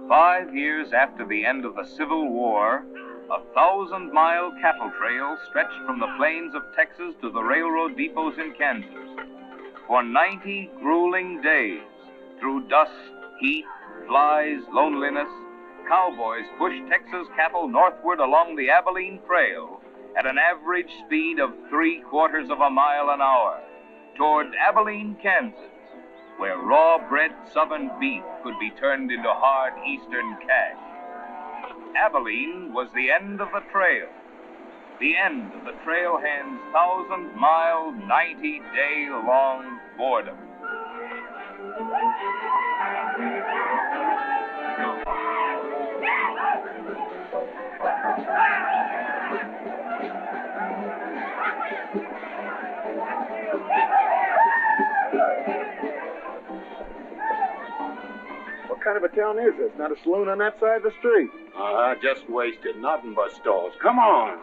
5 years after the end of the Civil War, a 1,000-mile cattle trail stretched from the plains of Texas to the railroad depots in Kansas. For 90 grueling days, through dust, heat, flies, loneliness, cowboys pushed Texas cattle northward along the Abilene Trail at an average speed of 3/4 of a mile an hour toward Abilene, Kansas, where raw-bred southern beef could be turned into hard eastern cash. Abilene was the end of the trail, the end of the trailhand's 1,000-mile, 90-day-long boredom. What kind of a town is this? Not a saloon on that side of the street. Just wasted. Nothing but stalls. Come on.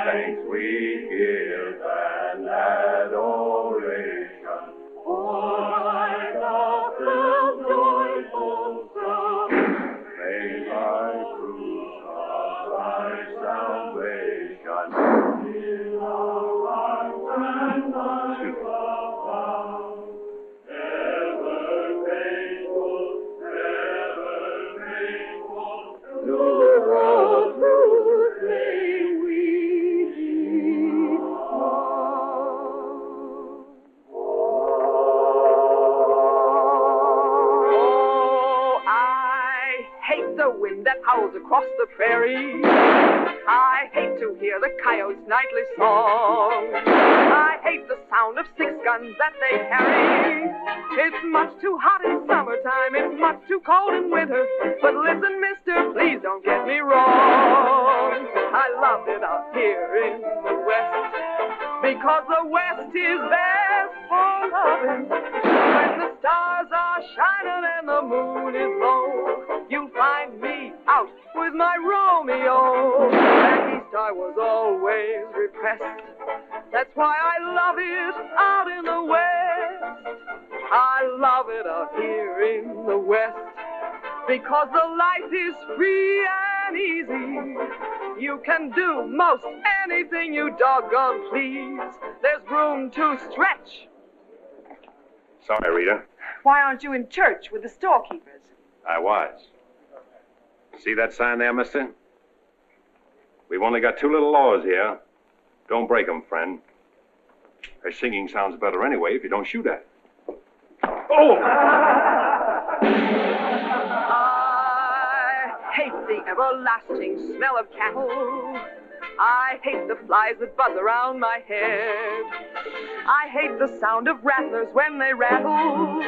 Thanks we give and adoration for thy gospel joyful song. May thy fruit of thy salvation in our hearts and lives abound. Ever faithful to all truth may we. That howls across the prairie. I hate to hear the coyote's nightly song. I hate the sound of 6 guns that they carry. It's much too hot in summertime, it's much too cold in winter. But listen, mister, please don't get me wrong. I love it out here in the West, because the West is best for loving. When the stars are shining and the moon is low, you'll find me out with my Romeo. Back east I was always repressed. That's why I love it out in the West. I love it out here in the West, because the life is free and easy. You can do most anything you doggone please. There's room to stretch. Sorry, Rita. Why aren't you in church with the storekeepers? I was. See that sign there, mister? We've only got 2 little laws here. Don't break 'em, friend. Her singing sounds better anyway if you don't shoot at it. Oh! I hate the everlasting smell of cattle. I hate the flies that buzz around my head. I hate the sound of rattlers when they rattle.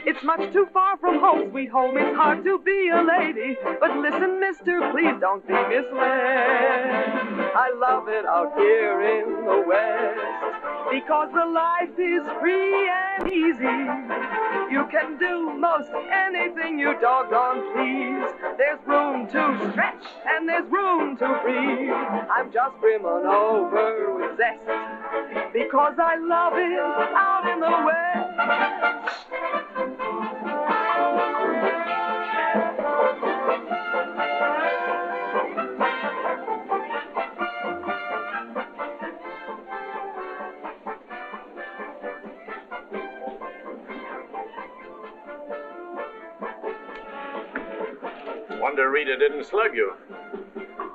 It's much too far from home, sweet home. It's hard to be a lady. But listen, mister, please don't be misled. I love it out here in the West, because the life is free and easy. You can do most anything you doggone please. There's room to stretch and there's room to breathe. I'm just brimming over with zest, because I love it out in the West. Wonder Rita didn't slug you.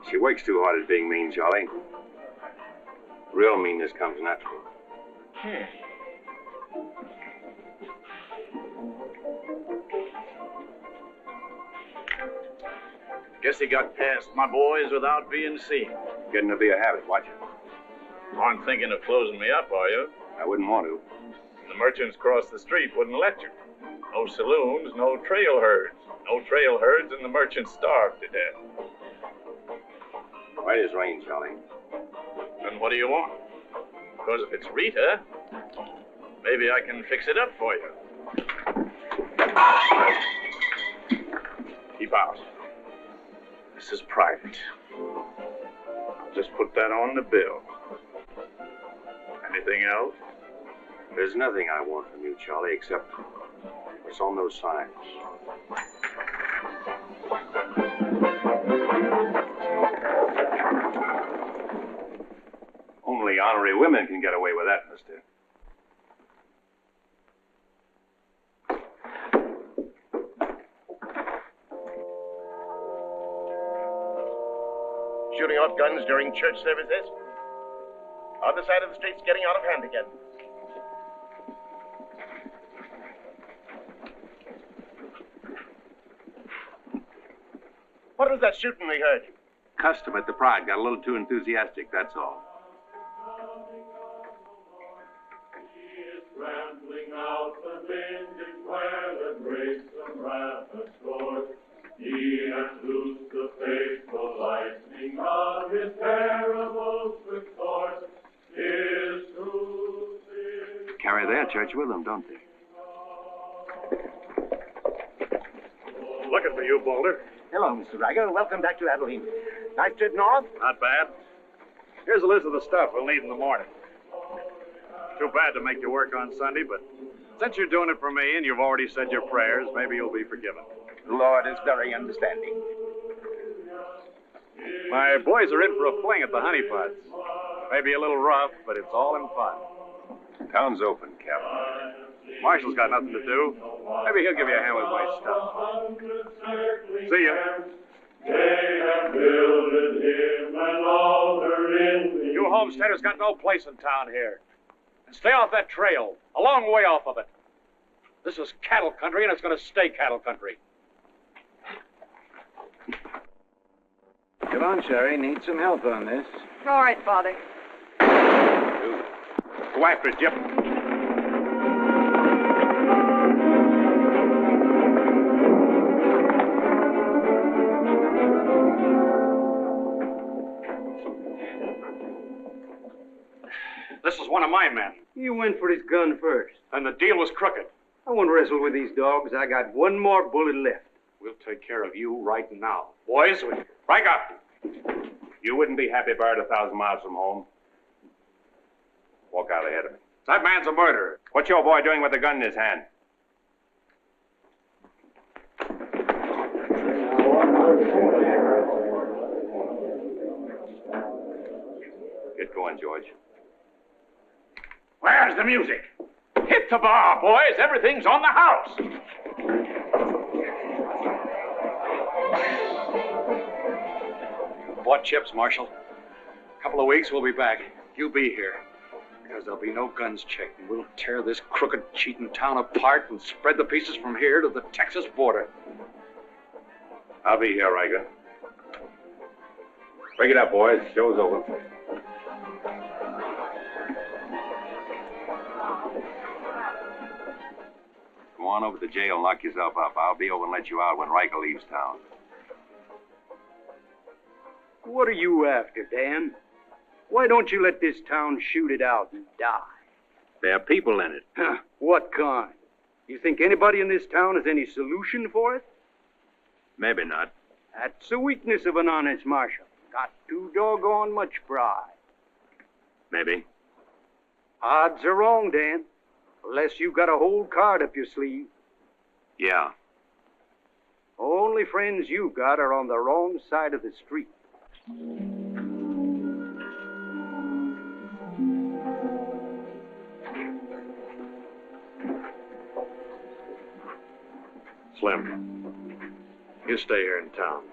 She works too hard at being mean, Charlie. Real meanness comes natural. Guess he got past my boys without being seen. Getting to be a habit, watch it. Aren't thinking of closing me up, are you? I wouldn't want to. The merchants across the street wouldn't let you. No saloons, no trail herds. No trail herds, and the merchants starved to death. Why does rain, Charlie? Then what do you want? Because if it's Rita, maybe I can fix it up for you. Keep out. This is private. I'll just put that on the bill. Anything else? There's nothing I want from you, Charlie, except what's on those signs. Only honorary women can get away with that, mister. Shooting off guns during church services? Other side of the street's getting out of hand again. What was that shooting we heard? Custom at the Pride got a little too enthusiastic, that's all. Rambling out the vintage where the grapes and rabbits roar. He hath loosed the faithful lightning of his terrible swift sword. His truth is Carry their church with them, don't they? Looking for you, Boulder. Hello, Mr. Riker. Welcome back to Abilene. Nice trip north? Not bad. Here's a list of the stuff we'll need in the morning. Too bad to make you work on Sunday, but since you're doing it for me and you've already said your prayers, maybe you'll be forgiven. The Lord is very understanding. My boys are in for a fling at the honeypots. Maybe a little rough, but it's all in fun. Town's open, Captain. Marshal's got nothing to do. Maybe he'll give you a hand with my stuff. See ya. they have builded him an altar in the You homesteaders got no place in town here. And stay off that trail, a long way off of it. This is cattle country, and it's going to stay cattle country. Come on, Sherry. Need some help on this. All right, Father. Go after it, Jip. This is one of my men. You went for his gun first. And the deal was crooked. I won't wrestle with these dogs. I got one more bullet left. We'll take care of you right now. Boys, break up. You wouldn't be happy buried 1,000 miles from home. Walk out ahead of me. That man's a murderer. What's your boy doing with the gun in his hand? Get going, George. Where's the music? Hit the bar, boys. Everything's on the house. Bought chips, Marshal. A couple of weeks, we'll be back. You be here. Because there'll be no guns checked, and we'll tear this crooked, cheating town apart and spread the pieces from here to the Texas border. I'll be here, Riker. Break it up, boys. Show's over. Go on over to the jail and lock yourself up. I'll be over and let you out when Riker leaves town. What are you after, Dan? Why don't you let this town shoot it out and die? There are people in it. Huh, what kind? You think anybody in this town has any solution for it? Maybe not. That's the weakness of an honest marshal. Got too doggone much pride. Maybe. Odds are wrong, Dan. Unless you got a whole card up your sleeve. Yeah. Only friends you got are on the wrong side of the street. Slim, you stay here in town.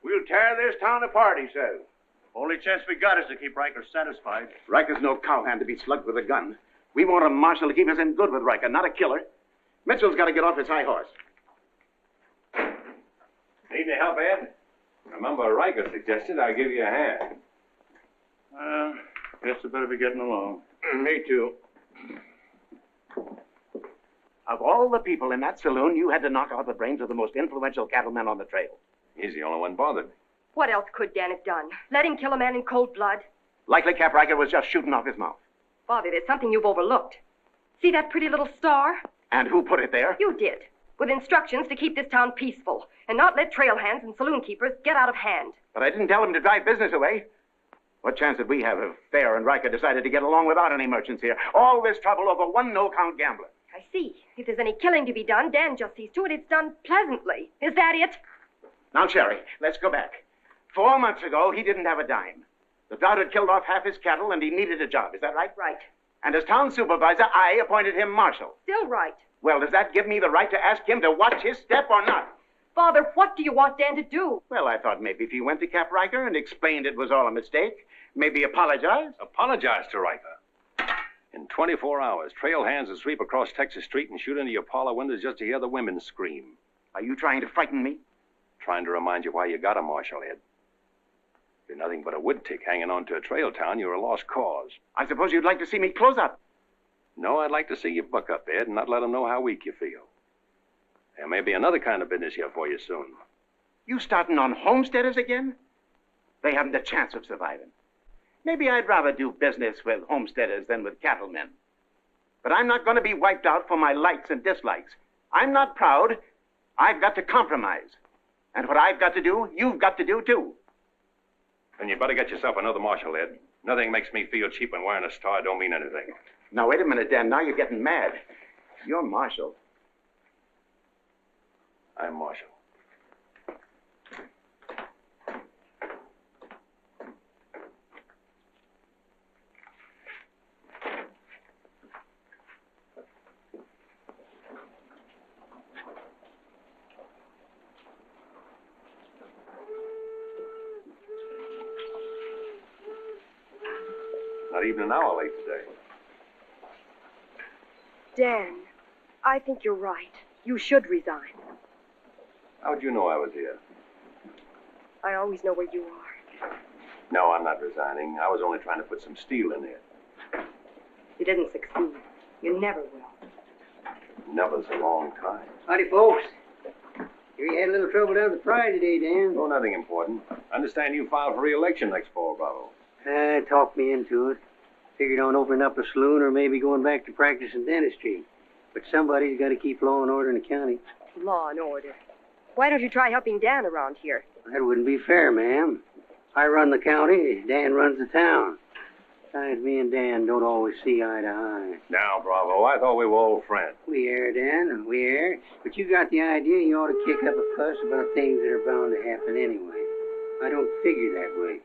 We'll tear this town apart, he says. Only chance we got is to keep Riker satisfied. Riker's no cowhand to be slugged with a gun. We want a marshal to keep us in good with Riker, not a killer. Mitchell's got to get off his high horse. Need any help, Ed? Remember, Riker suggested I give you a hand. Guess I better be getting along. Me too. Of all the people in that saloon, you had to knock out the brains of the most influential cattleman on the trail. He's the only one bothered me. What else could Dan have done? Let him kill a man in cold blood? Likely Cap Riker was just shooting off his mouth. Bobby, there's something you've overlooked. See that pretty little star? And who put it there? You did, with instructions to keep this town peaceful and not let trail hands and saloon keepers get out of hand. But I didn't tell him to drive business away. What chance did we have if Fair and Riker decided to get along without any merchants here? All this trouble over one no-count gambler. I see. If there's any killing to be done, Dan just sees to it it's done pleasantly. Is that it? Now, Sherry, let's go back. 4 months ago, he didn't have a dime. The drought had killed off half his cattle, and he needed a job. Is that right? Right. And as town supervisor, I appointed him marshal. Still right. Well, does that give me the right to ask him to watch his step or not? Father, what do you want Dan to do? Well, I thought maybe if he went to Cap Riker and explained it was all a mistake, maybe apologize. Apologize to Riker. In 24 hours, trail hands will sweep across Texas Street and shoot into your parlor windows just to hear the women scream. Are you trying to frighten me? Trying to remind you why you got a marshal, Ed. If you're nothing but a wood tick hanging on to a trail town, you're a lost cause. I suppose you'd like to see me close up. No, I'd like to see you buck up, Ed, and not let them know how weak you feel. There may be another kind of business here for you soon. You starting on Homesteaders again? They haven't a chance of surviving. Maybe I'd rather do business with Homesteaders than with Cattlemen. But I'm not going to be wiped out for my likes and dislikes. I'm not proud. I've got to compromise. And what I've got to do, you've got to do too. Then you better get yourself another marshal, Ed. Nothing makes me feel cheap when wearing a star don't mean anything. Now, wait a minute, Dan. Now you're getting mad. You're marshal. I'm marshal. Not even an hour late today. Dan, I think you're right. You should resign. How'd you know I was here? I always know where you are. No, I'm not resigning. I was only trying to put some steel in there. You didn't succeed. You never will. Never's a long time. Howdy, folks. Here you had a little trouble down at the Pride today, Dan. Oh, nothing important. I understand you filed for re-election next fall, Bravo. Talked me into it. Figured on opening up a saloon or maybe going back to practicing dentistry. But somebody's got to keep law and order in the county. Law and order. Why don't you try helping Dan around here? That wouldn't be fair, ma'am. I run the county, Dan runs the town. Besides, me and Dan don't always see eye to eye. Now, Bravo, I thought we were old friends. We are, Dan, we are. But you got the idea you ought to kick up a fuss about things that are bound to happen anyway. I don't figure that way.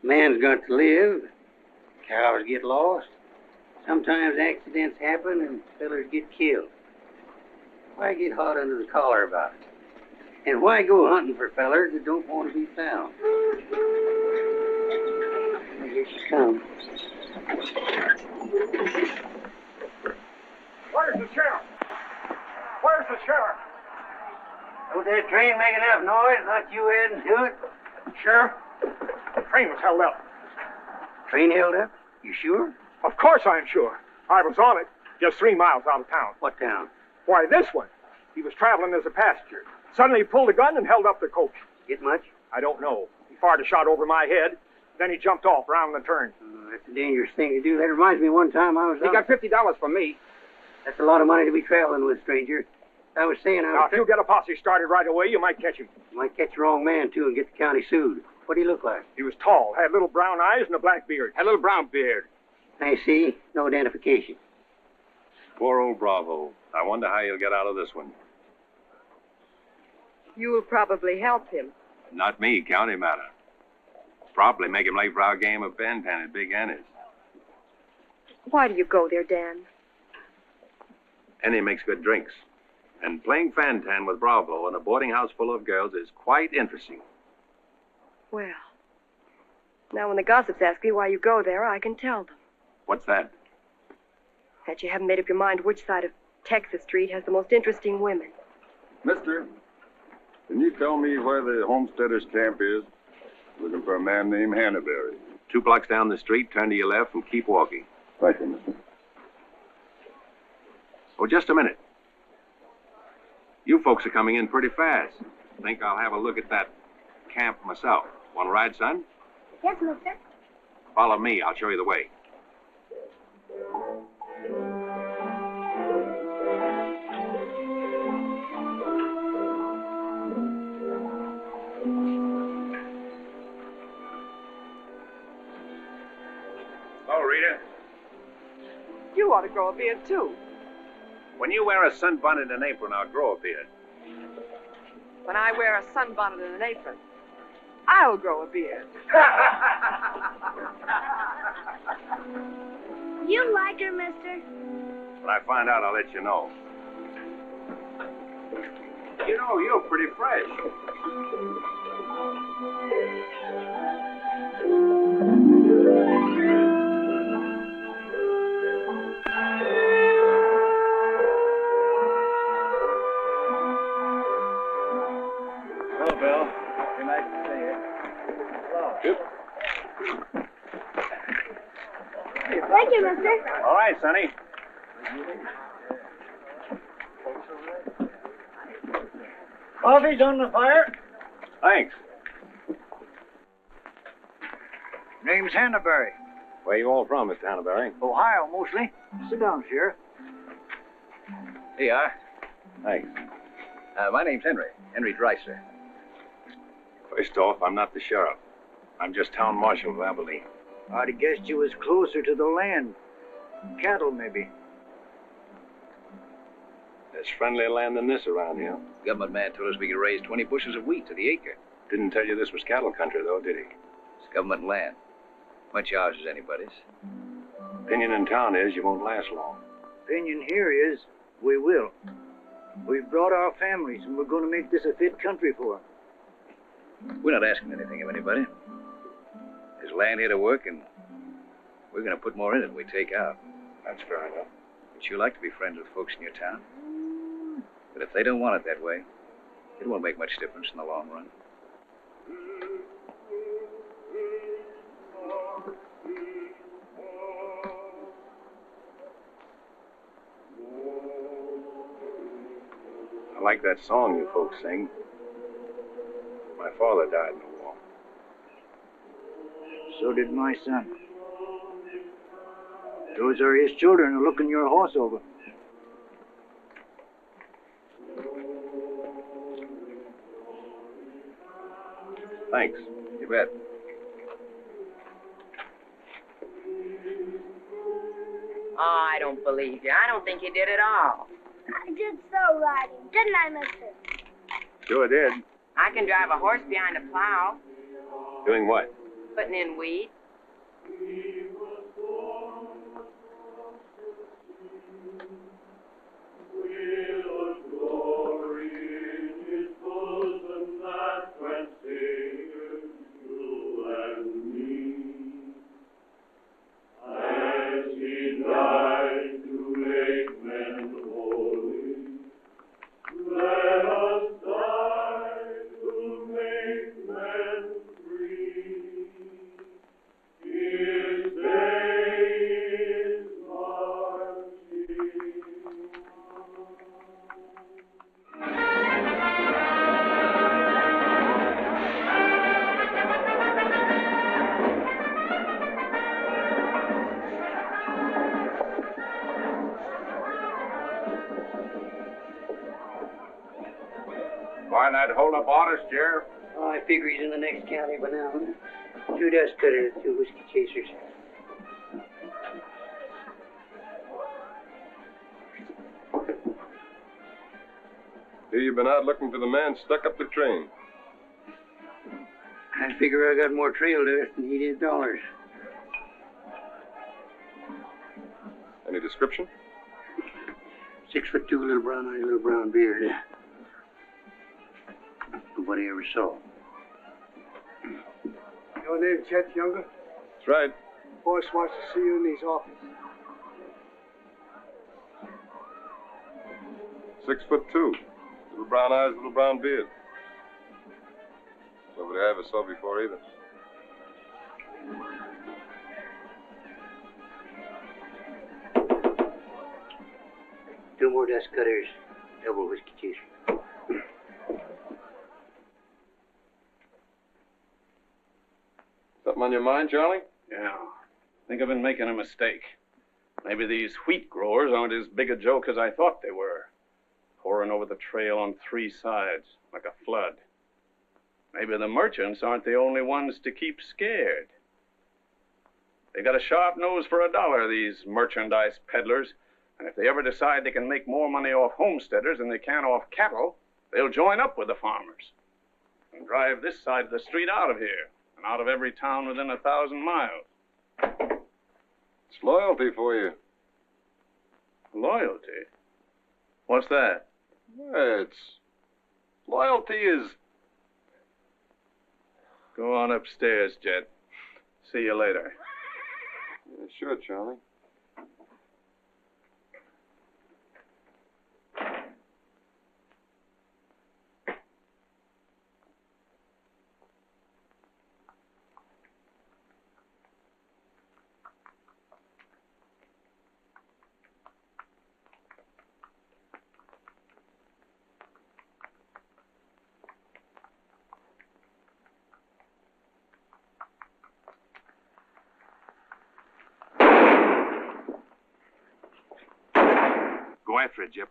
Man's got to live. Cows get lost. Sometimes accidents happen and fellers get killed. Why get hot under the collar about it? And why go hunting for fellers that don't want to be found? Here she comes. Where's the sheriff? Where's the sheriff? Don't that train make enough noise? Not you adding to it? Sheriff, the train was held up. Train held up? You sure? Of course I'm sure. I was on it, just 3 miles out of town. What town? Why, this one. He was traveling as a passenger. Suddenly he pulled a gun and held up the coach. Get much? I don't know. He fired a shot over my head. Then he jumped off around the turn. That's a dangerous thing to do. That reminds me one time I was He got $50 from me. That's a lot of money to be traveling with, stranger. I was saying Now, if you get a posse started right away, you might catch him. You might catch the wrong man, too, and get the county sued. What do you look like? He was tall, had little brown eyes and a black beard. Had a little brown beard. I see. No identification. Poor old Bravo. I wonder how he'll get out of this one. You'll probably help him. Not me, county matter. Probably make him late for our game of Bantan at Big Annie's. Why do you go there, Dan? Annie makes good drinks. And playing Fantan with Bravo in a boarding house full of girls is quite interesting. Well, now when the gossips ask me why you go there, I can tell them. What's that? That you haven't made up your mind which side of Texas Street has the most interesting women. Mister, can you tell me where the Homesteaders camp is? Looking for a man named Hannaberry. 2 blocks down the street, turn to your left, and keep walking. Right, mister. Oh, just a minute. You folks are coming in pretty fast. Think I'll have a look at that camp myself. Want to ride, son? Yes, mister. Follow me. I'll show you the way. Hello, Rita. You ought to grow a beard, too. When you wear a sunbonnet and apron, I'll grow a beard. When I wear a sunbonnet and an apron, I'll grow a beard. You like her, mister? When I find out, I'll let you know. You know, you're pretty fresh. Hello, Bill. Be nice to see you. Hello. Yep. Thank you, mister. All right, Sonny. Coffee's on the fire. Thanks. Name's Hannaberry. Where you all from, Mr. Hannaberry? Ohio, mostly. Sit down, Sheriff. Here you are. Thanks. My name's Henry Dreiser. First off, I'm not the sheriff. I'm just town marshal of Abilene. I'd have guessed you was closer to the land. Cattle, maybe. There's friendlier land than this around here. Government man told us we could raise 20 bushels of wheat to the acre. Didn't tell you this was cattle country, though, did he? It's government land. Much ours is anybody's. Opinion in town is you won't last long. Opinion here is we will. We've brought our families, and we're going to make this a fit country for them. We're not asking anything of anybody. There's land here to work, and we're going to put more in it than we take out. That's fair enough. But you like to be friends with folks in your town. But if they don't want it that way, it won't make much difference in the long run. I like that song you folks sing. My father died in the war. So did my son. Those are his children who are looking your horse over. Thanks. You bet. Oh, I don't believe you. I don't think you did at all. I did so riding, didn't I, mister? Sure did. I can drive a horse behind a plow, Doing what? putting in wheat. Why not hold up orders, Sheriff? Oh, I figure he's in the next county by now. 2 dust better than 2 whiskey chasers. Here you've been out looking for the man stuck up the train. I figure I got more trail dust than he did dollars. Any description? 6'2", little brown eyes, little brown beard. Nobody ever saw. Your name, Chet Younger? That's right. Boss wants to see you in his office. 6'2", little brown eyes, little brown beard. Nobody I ever saw before either. 2 more dust cutters, double whiskey chaser. Something on your mind, Charlie? Yeah. I think I've been making a mistake. Maybe these wheat growers aren't as big a joke as I thought they were. Pouring over the trail on 3 sides, like a flood. Maybe the merchants aren't the only ones to keep scared. They got a sharp nose for $1, these merchandise peddlers. And if they ever decide they can make more money off homesteaders than they can off cattle, they'll join up with the farmers and drive this side of the street out of here and out of every town within 1,000 miles. It's loyalty for you. Loyalty? What's that? Loyalty is... Go on upstairs, Jet. See you later. Yeah, sure, Charlie. Go after it, Jip.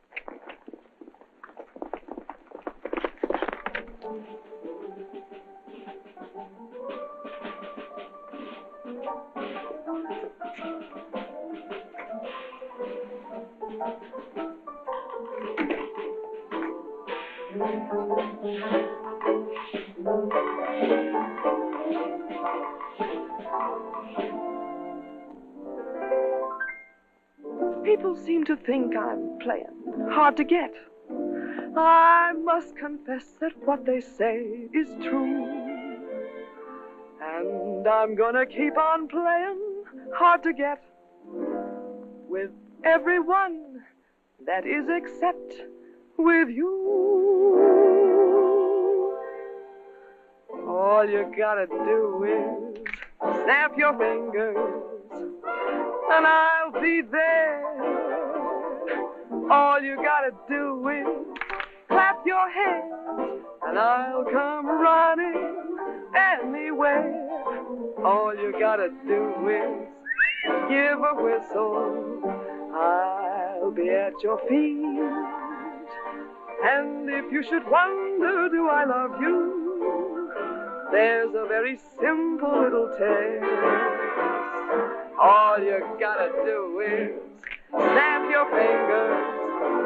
People seem to think I'm playing hard to get. I must confess that what they say is true. And I'm gonna keep on playing hard to get with everyone, that is except with you. All you gotta do is snap your fingers and I'll be there. All you gotta do is clap your hands and I'll come running anywhere. All you gotta do is give a whistle, I'll be at your feet. And if you should wonder, do I love you? There's a very simple little test. All you gotta do is snap your fingers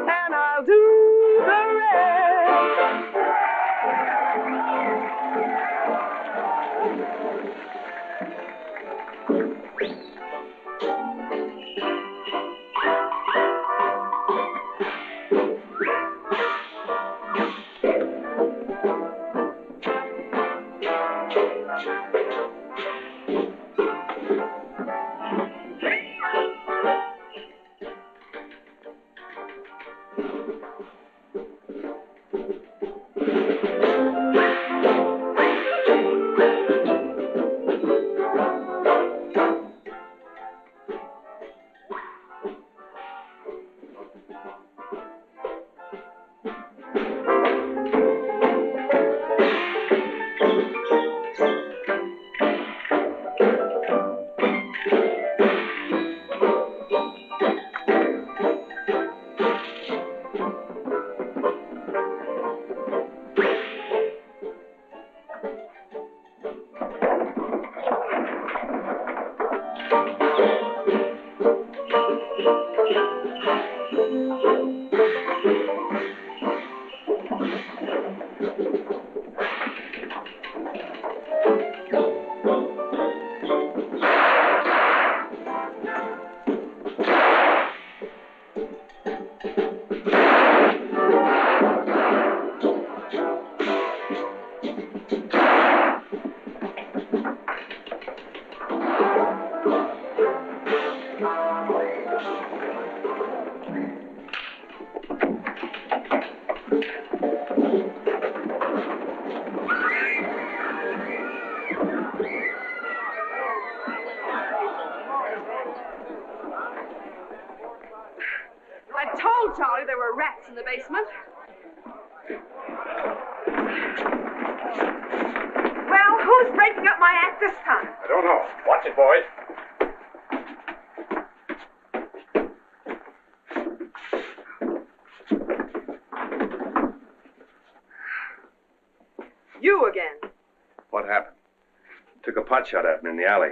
and I'll do the rest. in the basement. Well, who's breaking up my act this time? I don't know. Watch it, boys. You again. What happened? Took a pot shot at him in the alley.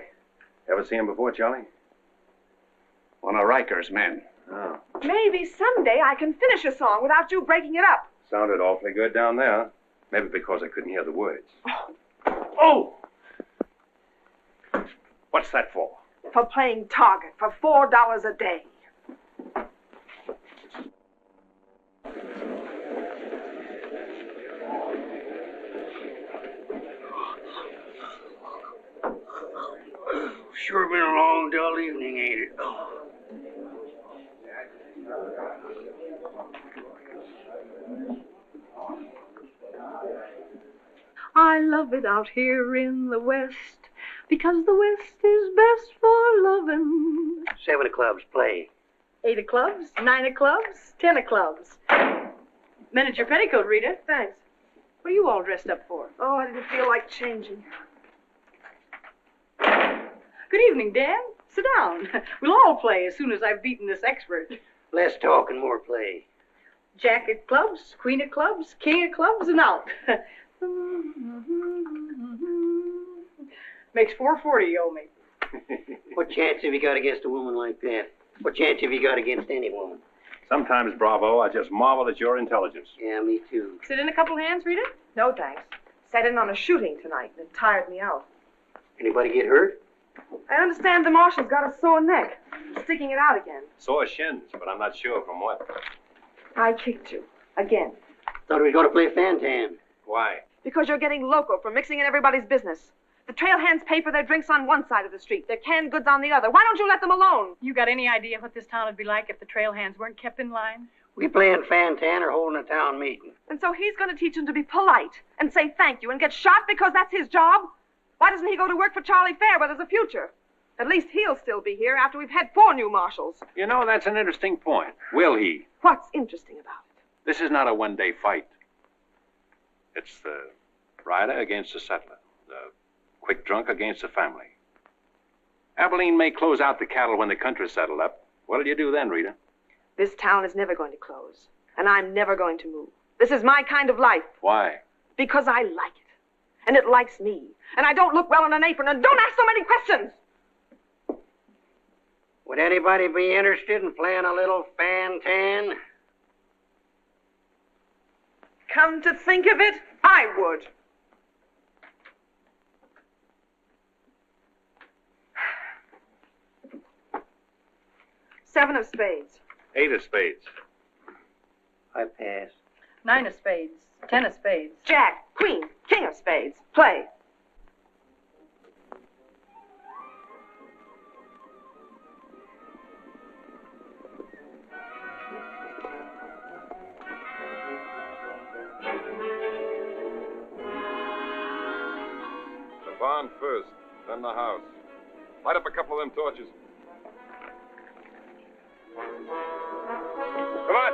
Ever see him before, Charlie? One of Riker's men. Oh. Maybe someday I can finish a song without you breaking it up. Sounded awfully good down there. Maybe because I couldn't hear the words. Oh! What's that for? For playing target for $4 a day. Sure been a long, dull evening, ain't it? I love it out here in the West, because the West is best for loving. 7 of clubs, play. 8 of clubs, 9 of clubs, 10 of clubs. Miniature petticoat, Rita. Thanks. What are you all dressed up for? Oh, I didn't feel like changing. Good evening, Dan. Sit down. We'll all play as soon as I've beaten this expert. Less talk and more play. Jack of clubs, queen of clubs, king of clubs, and out. Makes $4.40 you owe me. What chance have you got against a woman like that? What chance have you got against any woman? Sometimes, Bravo, I just marvel at your intelligence. Yeah, me too. Sit in a couple hands, Rita? No, thanks. Sat in on a shooting tonight and it tired me out. Anybody get hurt? I understand the marshal's got a sore neck. He's sticking it out again. Sore shins, but I'm not sure from what. I kicked you. Again. Thought we were going to play Fantan. Why? Because you're getting loco for mixing in everybody's business. The trail hands pay for their drinks on one side of the street, their canned goods on the other. Why don't you let them alone? You got any idea what this town would be like if the trail hands weren't kept in line? We playing Fantan or holding a town meeting. And so he's going to teach them to be polite and say thank you and get shot because that's his job? Why doesn't he go to work for Charlie Fair where there's a future? At least he'll still be here after we've had 4 new marshals. You know, that's an interesting point. Will he? What's interesting about it? This is not a one-day fight. It's the rider against the settler. The quick drunk against the family. Abilene may close out the cattle when the country's settled up. What'll you do then, Rita? This town is never going to close. And I'm never going to move. This is my kind of life. Why? Because I like it. And it likes me. And I don't look well in an apron. And don't ask so many questions. Would anybody be interested in playing a little Fantan? Come to think of it, I would. Seven of spades. 8 of spades. I pass. 9 of spades, 10 of spades. Jack, queen, king of spades. Play. The barn first, then the house. Light up a couple of them torches. Come on.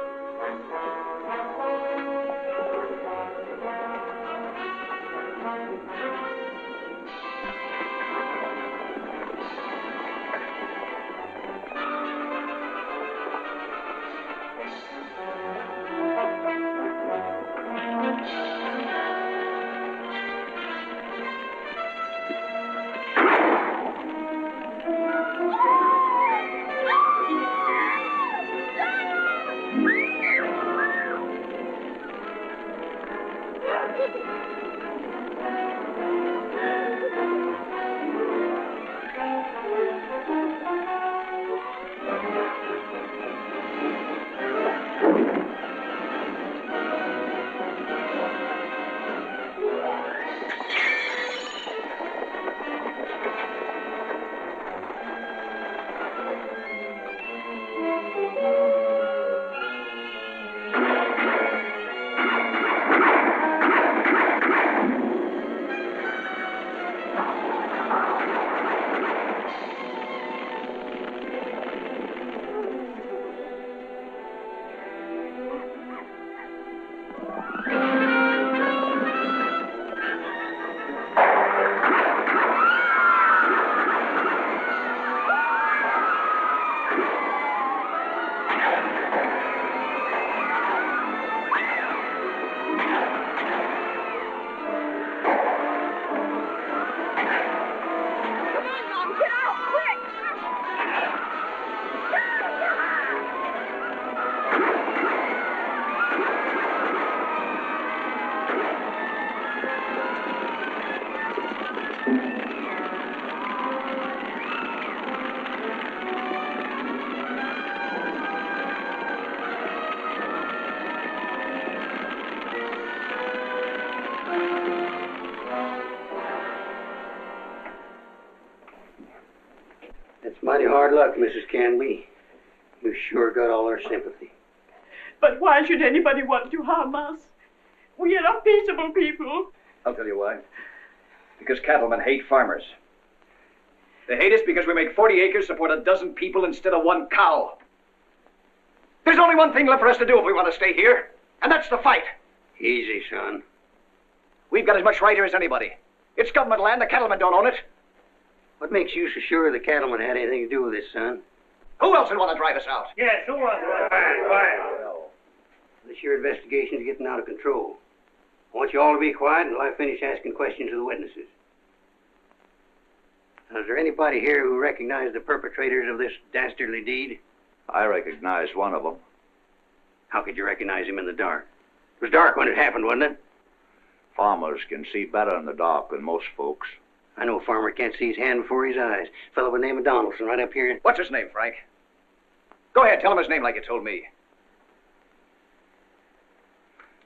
It's mighty hard luck, Mrs. Canby. You sure got all our sympathy. But why should anybody want to harm us? We are a peaceable people. I'll tell you why. Because cattlemen hate farmers. They hate us because we make 40 acres support a dozen people instead of one cow. There's only one thing left for us to do if we want to stay here, and that's to fight. Easy, son. We've got as much right here as anybody. It's government land. The cattlemen don't own it. What makes you so sure the cattlemen had anything to do with this, son? Who else would want to drive us out? Yes, who wants to? This your investigation's getting out of control. I want you all to be quiet until I finish asking questions of the witnesses. Now, is there anybody here who recognized the perpetrators of this dastardly deed? I recognize one of them. How could you recognize him in the dark? It was dark when it happened, wasn't it? Farmers can see better in the dark than most folks. I know a farmer can't see his hand before his eyes. A fellow by the name of Donaldson right up here. What's his name, Frank? Go ahead, tell him his name like you told me.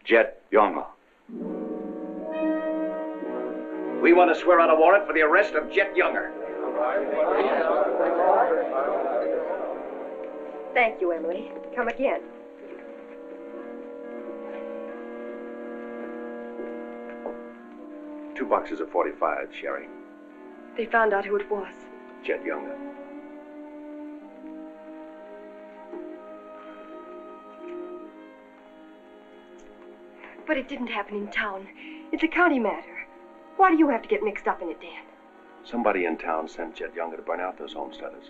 Jet Younger. We want to swear out a warrant for the arrest of Jet Younger. Thank you, Emily. Come again. Two boxes of 45, Sherry. They found out who it was. Jet Younger. But it didn't happen in town. It's a county matter. Why do you have to get mixed up in it, Dan? Somebody in town sent Jet Younger to burn out those homesteaders.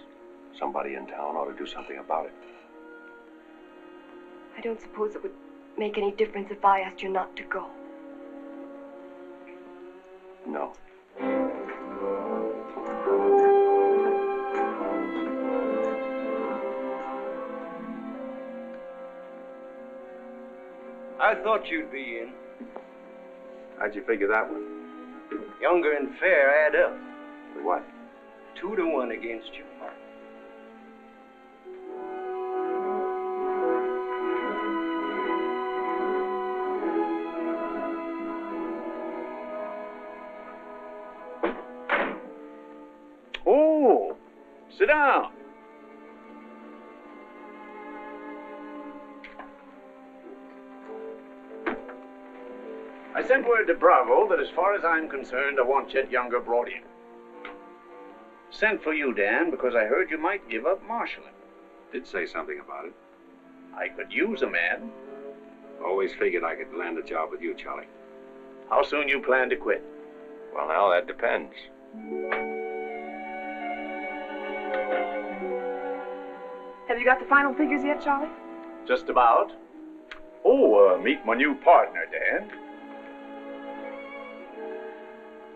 Somebody in town ought to do something about it. I don't suppose it would make any difference if I asked you not to go. No. I thought you'd be in. How'd you figure that one? Younger and Fair add up. For what? 2 to 1 against you. Oh, sit down. I sent word to Bravo that as far as I'm concerned, I want Chet Younger brought in. Sent for you, Dan, because I heard you might give up marshaling. Did say something about it. I could use a man. Always figured I could land a job with you, Charlie. How soon you plan to quit? Well, now, that depends. Have you got the final figures yet, Charlie? Just about. Oh, meet my new partner, Dan.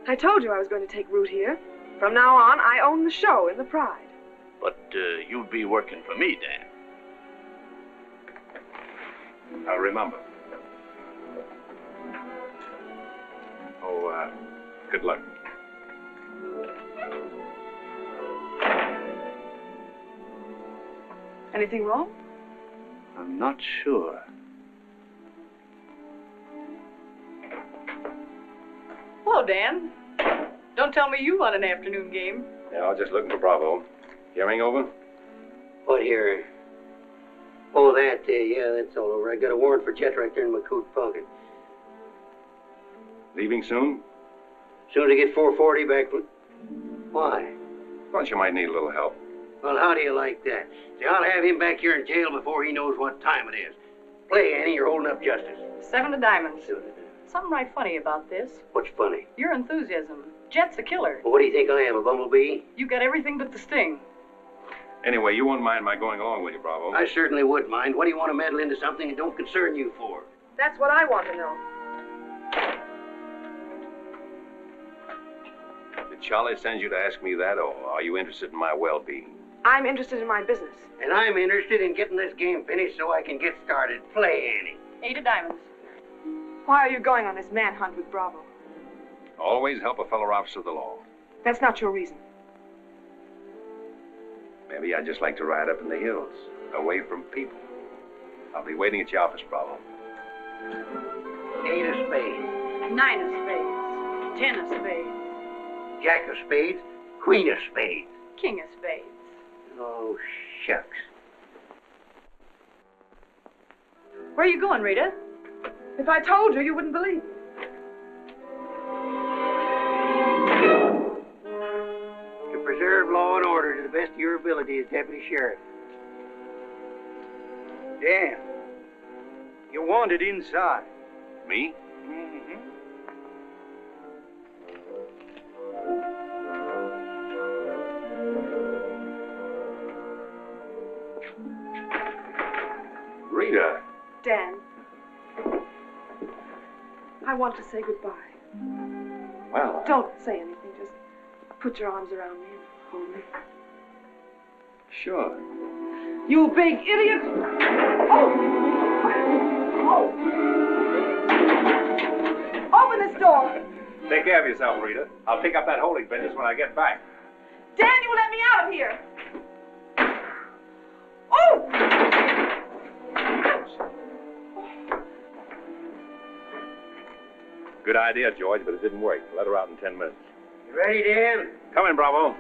I told you I was going to take root here. From now on, I own the show in the Pride. But you'd be working for me, Dan. I'll remember. Oh, good luck. Anything wrong? I'm not sure. Hello, Dan. Don't tell me you won an afternoon game. Yeah, I was just looking for Bravo. Hearing over? What here? Oh, that, yeah, that's all over. I got a warrant for Chet right there in my coat pocket. Leaving soon? Soon as I get 440 back from... Why? Thought you might need a little help. Well, how do you like that? See, I'll have him back here in jail before he knows what time it is. Play, Annie, you're holding up justice. 7 of diamonds. Something right funny about this. What's funny? Your enthusiasm. Jet's a killer. Well, what do you think I am, a bumblebee? You got everything but the sting. Anyway, you won't mind my going along with you, Bravo. I certainly would mind. What do you want to meddle into something that don't concern you for? That's what I want to know. Did Charlie send you to ask me that, or are you interested in my well-being? I'm interested in my business. And I'm interested in getting this game finished so I can get started. Play, Annie. 8 of diamonds. Why are you going on this manhunt with Bravo? Always help a fellow officer of the law. That's not your reason. Maybe I'd just like to ride up in the hills, away from people. I'll be waiting at your office, Bravo. 8 of spades. 9 of spades. 10 of spades. Jack of spades. Queen of spades. King of spades. Oh, shucks. Where are you going, Rita? If I told you, you wouldn't believe me. To preserve law and order to the best of your ability as Deputy Sheriff. Dan, you're wanted inside. Me? Mm-hmm. Rita. Dan, I want to say goodbye. Well, Don't say anything. Just put your arms around me and hold me. sure. You big idiot! Oh! Open this door! Take care of yourself, Rita. I'll pick up that holding business when I get back. Dan, you let me out of here! Oh! Good idea, George, but it didn't work. Let her out in 10 minutes. You ready, Dan? Come in, Bravo.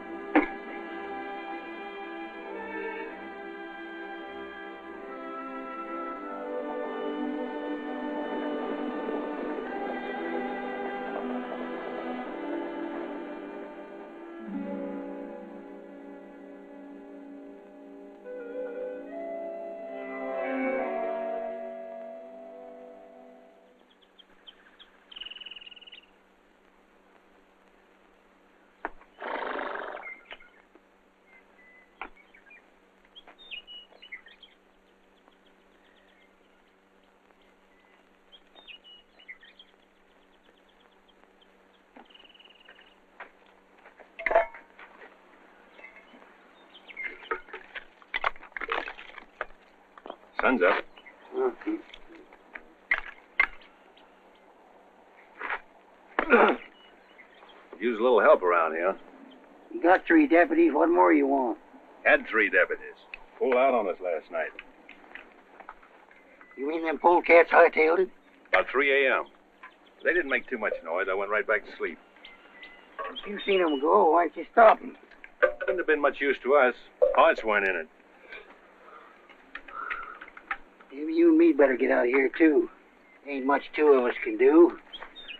Sun's up. Okay. Use a little help around here. You got 3 deputies. What more you want? Had 3 deputies. Pulled out on us last night. You mean them polecats hightailed it? About 3 a.m. They didn't make too much noise. I went right back to sleep. If you seen them go, why'd you stop them? Wouldn't have been much use to us. Hearts weren't in it. Maybe you and me better get out of here, too. Ain't much 2 of us can do.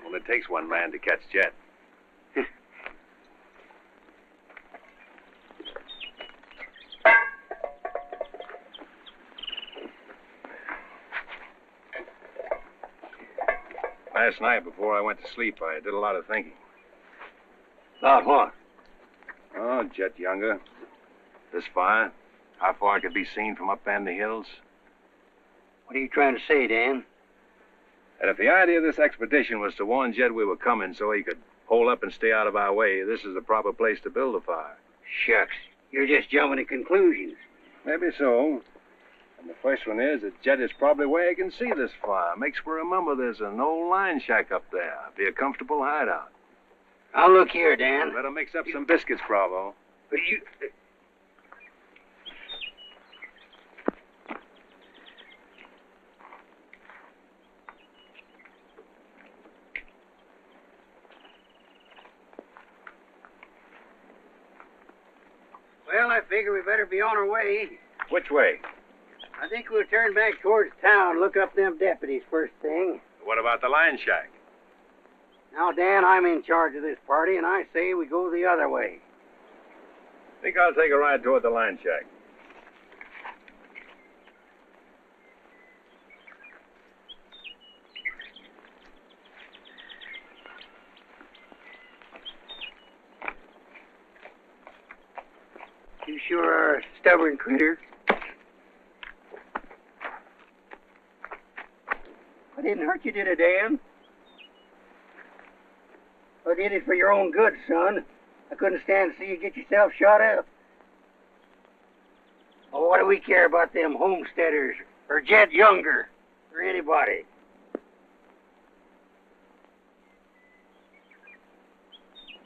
Only takes one man to catch Jet. Last night, before I went to sleep, I did a lot of thinking. About what? Oh, Jet Younger. This fire. How far it could be seen from up there in the hills. What are you trying to say, Dan? And if the idea of this expedition was to warn Jed we were coming so he could hole up and stay out of our way, this is the proper place to build a fire. Shucks. You're just jumping to conclusions. Maybe so. And the first one is that Jed is probably where he can see this fire. Makes for remember there's an old line shack up there. Be a comfortable hideout. Now, look here, Dan. Better mix up some biscuits, Bravo. But you... Well, I figure we better be on our way. Which way? I think we'll turn back towards town, look up them deputies first thing. What about the line shack? Now, Dan, I'm in charge of this party, and I say we go the other way. Think I'll take a ride toward the line shack. You sure are a stubborn critter. I didn't hurt you, did I, Dan? I did it for your own good, son. I couldn't stand to see you get yourself shot up. Oh, what do we care about them Homesteaders or Jed Younger or anybody?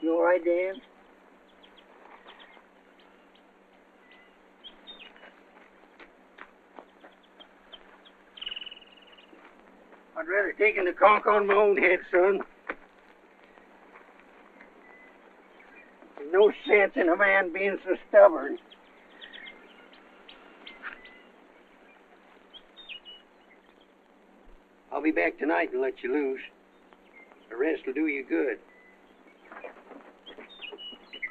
You all right, Dan? I'd rather taken the conk on my own head, son. There's no sense in a man being so stubborn. I'll be back tonight and let you loose. The rest will do you good.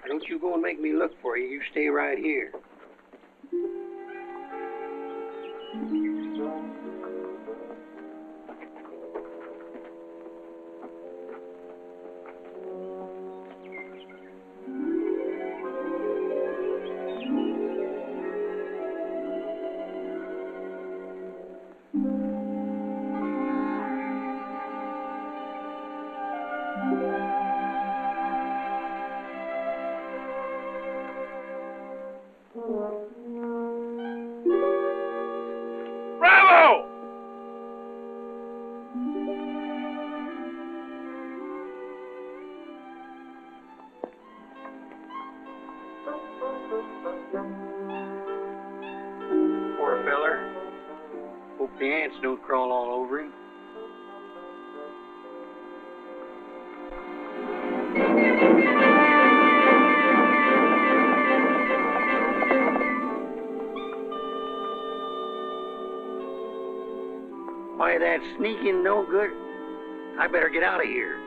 Now don't you go and make me look for you. You stay right here. Bravo! Poor feller. Hope the ants don't crawl all over him. Why, that sneaking no good. I better get out of here.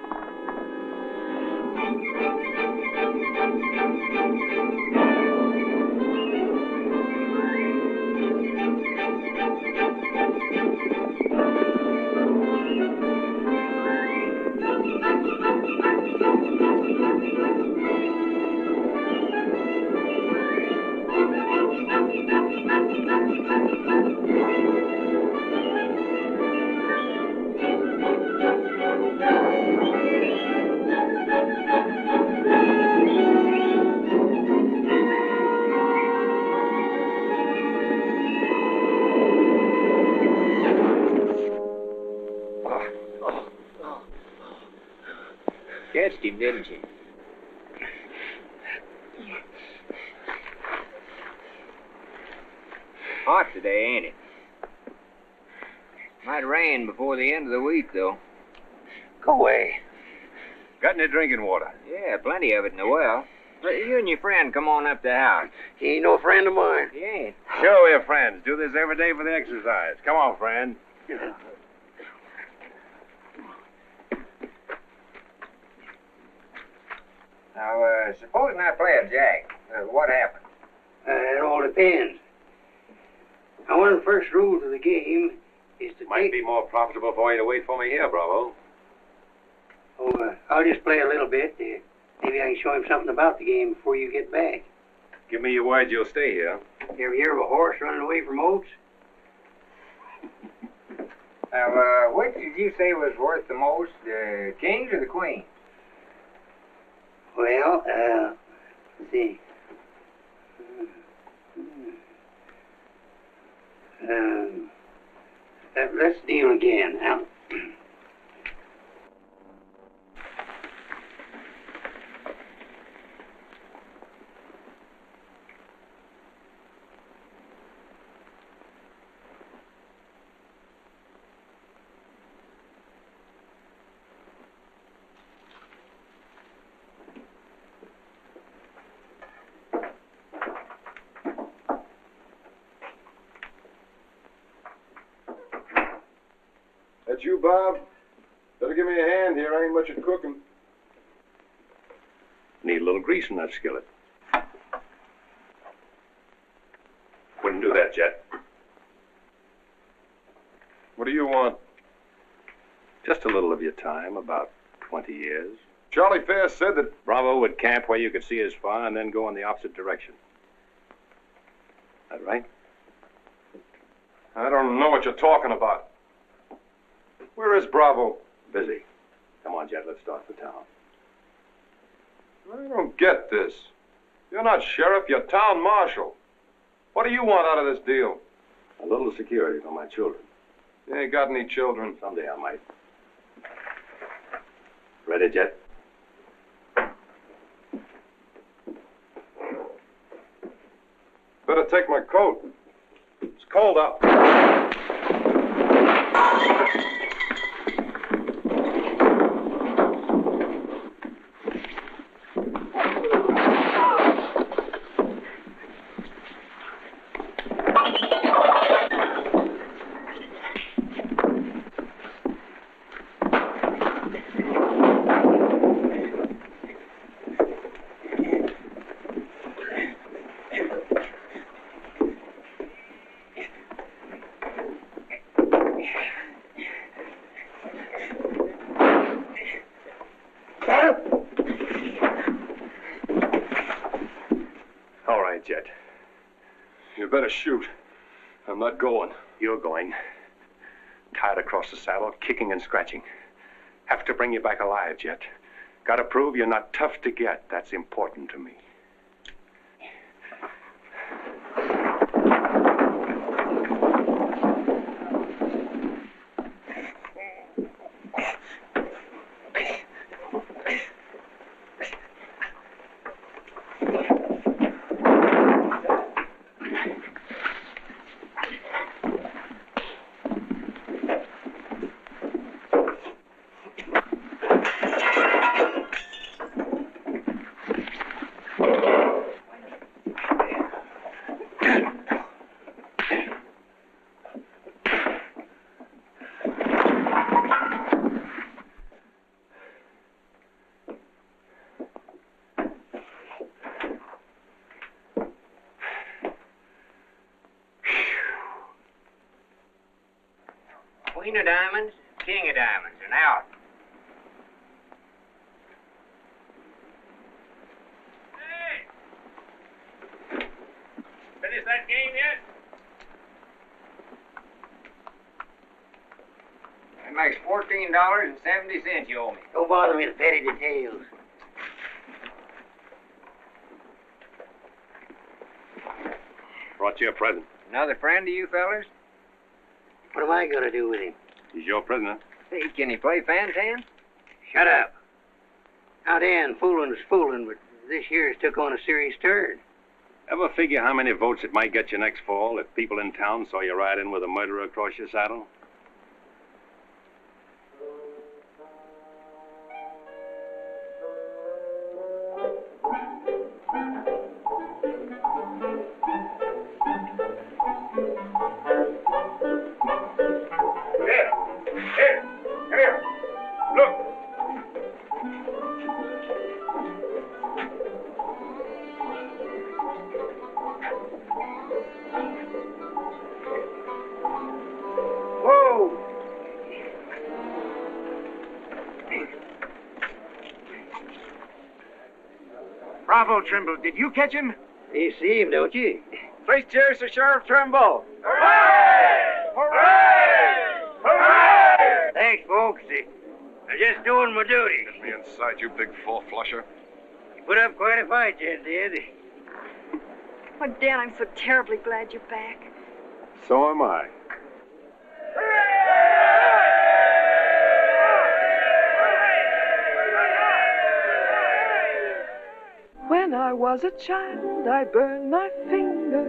Catched him, didn't you? Hot today, ain't it? Might rain before the end of the week, though. Go away. Got any drinking water? Yeah, plenty of it in the well. But you and your friend come on up to the house. He ain't no friend of mine. He ain't. Sure, we're friends. Do this every day for the exercise. Come on, friend. Now, supposing I play a jack, what happens? It all depends. Now, one of the first rules of the game is to Might be more profitable for you to wait for me here, Bravo. I'll just play a little bit. Maybe I can show him something about the game before you get back. Give me your word you'll stay here. You ever hear of a horse running away from oats? Now, which did you say was worth the most, the kings or the queens? Well, let's see. Let's deal again. Now, That you, Bob? Better give me a hand here. I ain't much at cooking. Need a little grease in that skillet. Wouldn't do that, Jet. What do you want? Just a little of your time, about 20 years. Charlie Fair said that... Bravo would camp where you could see his fire and then go in the opposite direction. That right? I don't know what you're talking about. Where is Bravo? Busy. Come on, Jet, let's start for town. I don't get this. You're not sheriff, you're town marshal. What do you want out of this deal? A little security for my children. You ain't got any children. Someday I might. Ready, Jet? take my coat. It's cold out. Jet. You better shoot. I'm not going. You're going. Tied across the saddle, kicking and scratching. Have to bring you back alive, Jet. Gotta prove you're not tough to get. That's important to me. Queen of diamonds, king of diamonds, and out. Hey! Finish that game yet? That makes $14.70 you owe me. Don't bother me with petty details. Brought you a present. Another friend of you fellers? What am I going to do with him? He's your prisoner. Hey, can he play fan-tan? Shut up. Now, Dan, fooling's fooling, but this year's took on a serious turn. Ever figure how many votes it might get you next fall if people in town saw you ride in with a murderer across your saddle? Bravo, Trimble. Did you catch him? You see him, don't you? Place cheers for Sheriff Trimble. Hooray! Hooray! Hooray! Thanks, folks. I'm just doing my duty. Get me inside, you big four-flusher. You put up quite a fight, Jen did. Oh, Dan, I'm so terribly glad you're back. So am I. When I was a child, I burned my finger,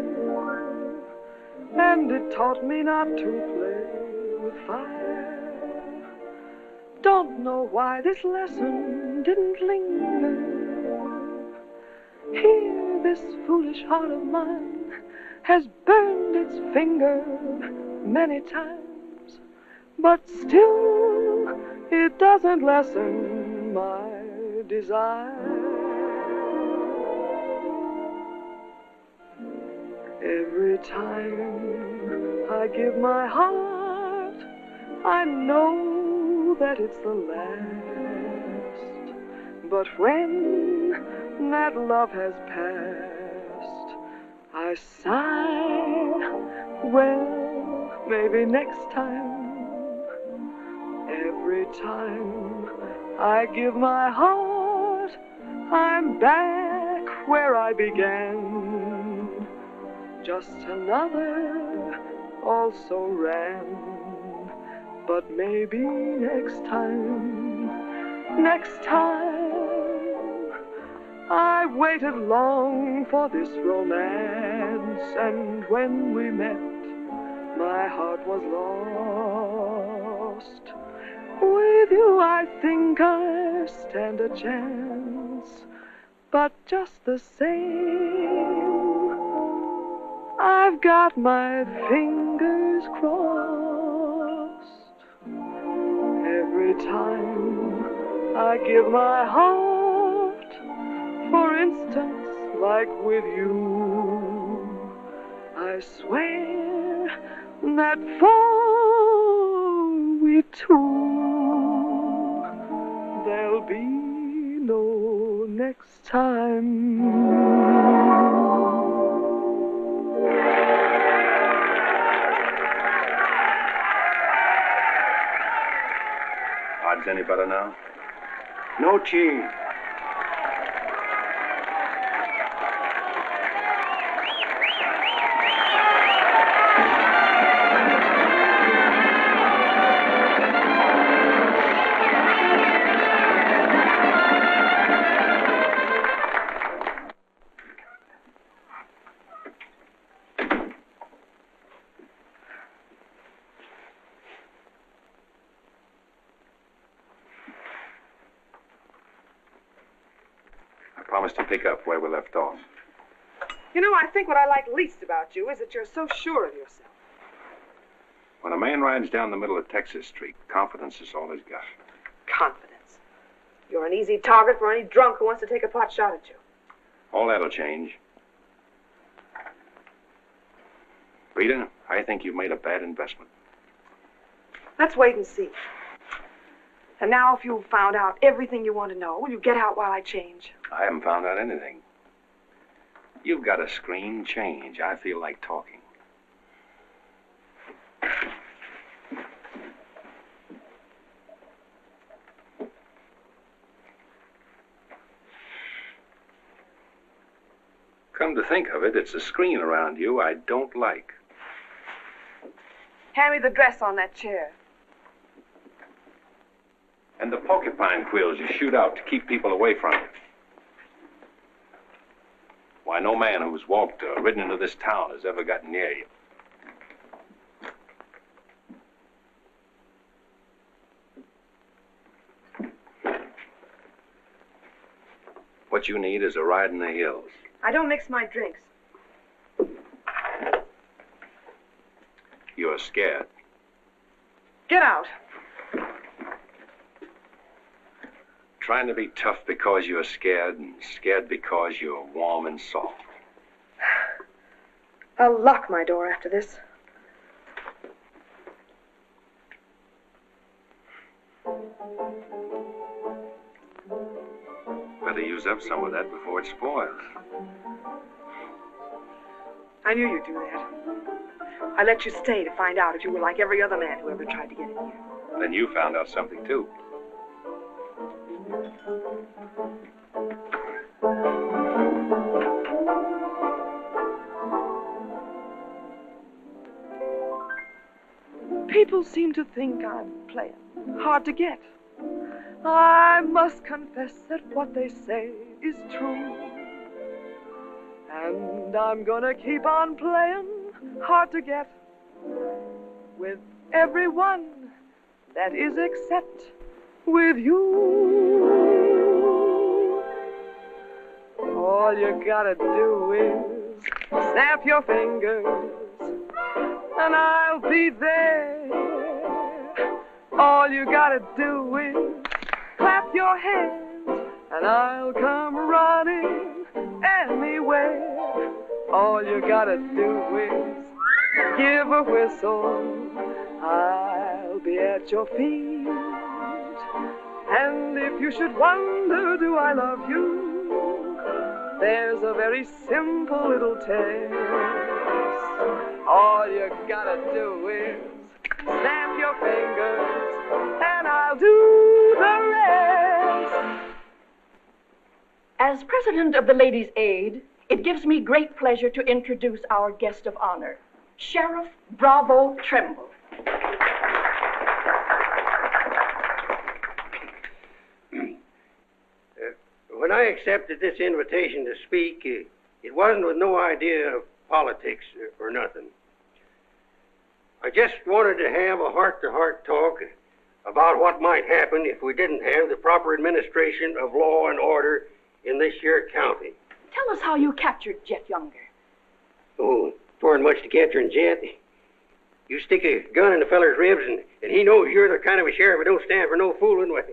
and it taught me not to play with fire. Don't know why this lesson didn't linger. Here, this foolish heart of mine has burned its finger many times, but still it doesn't lessen my desire. Every time I give my heart, I know that it's the last. But when that love has passed, I sigh, well, maybe next time. Every time I give my heart, I'm back where I began. Just another also ran, but maybe next time, I waited long for this romance, and when we met, my heart was lost. With you I think I stand a chance, but just the same, I've got my fingers crossed. Every time I give my heart, for instance, like with you, I swear that for we two, there'll be no next time. Odds any better now? No change. Promise to pick up where we left off. You know, I think what I like least about you is that you're so sure of yourself. When a man rides down the middle of Texas Street, confidence is all he's got. Confidence. You're an easy target for any drunk who wants to take a pot shot at you. All that'll change. Rita, I think you've made a bad investment. Let's wait and see. And now, if you've found out everything you want to know, will you get out while I change? I haven't found out anything. You've got a scream change. I feel like talking. Come to think of it, it's a screen around you I don't like. Hand me the dress on that chair. And the porcupine quills you shoot out to keep people away from you. Why, no man who's walked or ridden into this town has ever gotten near you. What you need is a ride in the hills. I don't mix my drinks. You're scared. Get out. Trying to be tough because you're scared, and scared because you're warm and soft. I'll lock my door after this. Better use up some of that before it spoils. I knew you'd do that. I let you stay to find out if you were like every other man who ever tried to get in here. Then you found out something, too. People seem to think I'm playing hard to get. I must confess that what they say is true. And I'm gonna keep on playing hard to get with everyone that is except with you. All you gotta do is snap your fingers and I'll be there. All you gotta do is clap your hands and I'll come running anywhere. All you gotta do is give a whistle, I'll be at your feet. And if you should wonder, do I love you? There's a very simple little test. All you gotta do is snap your fingers and I'll do the rest. As president of the Ladies' Aid, it gives me great pleasure to introduce our guest of honor, Sheriff Bravo Trimble. when I accepted this invitation to speak, it wasn't with no idea of politics or nothing. I just wanted to have a heart-to-heart talk about what might happen if we didn't have the proper administration of law and order in this here county. Tell us how you captured Jet Younger. Oh, twirn't much to capturing Jet. You stick a gun in the feller's ribs and he knows you're the kind of a sheriff who don't stand for no fooling. Well,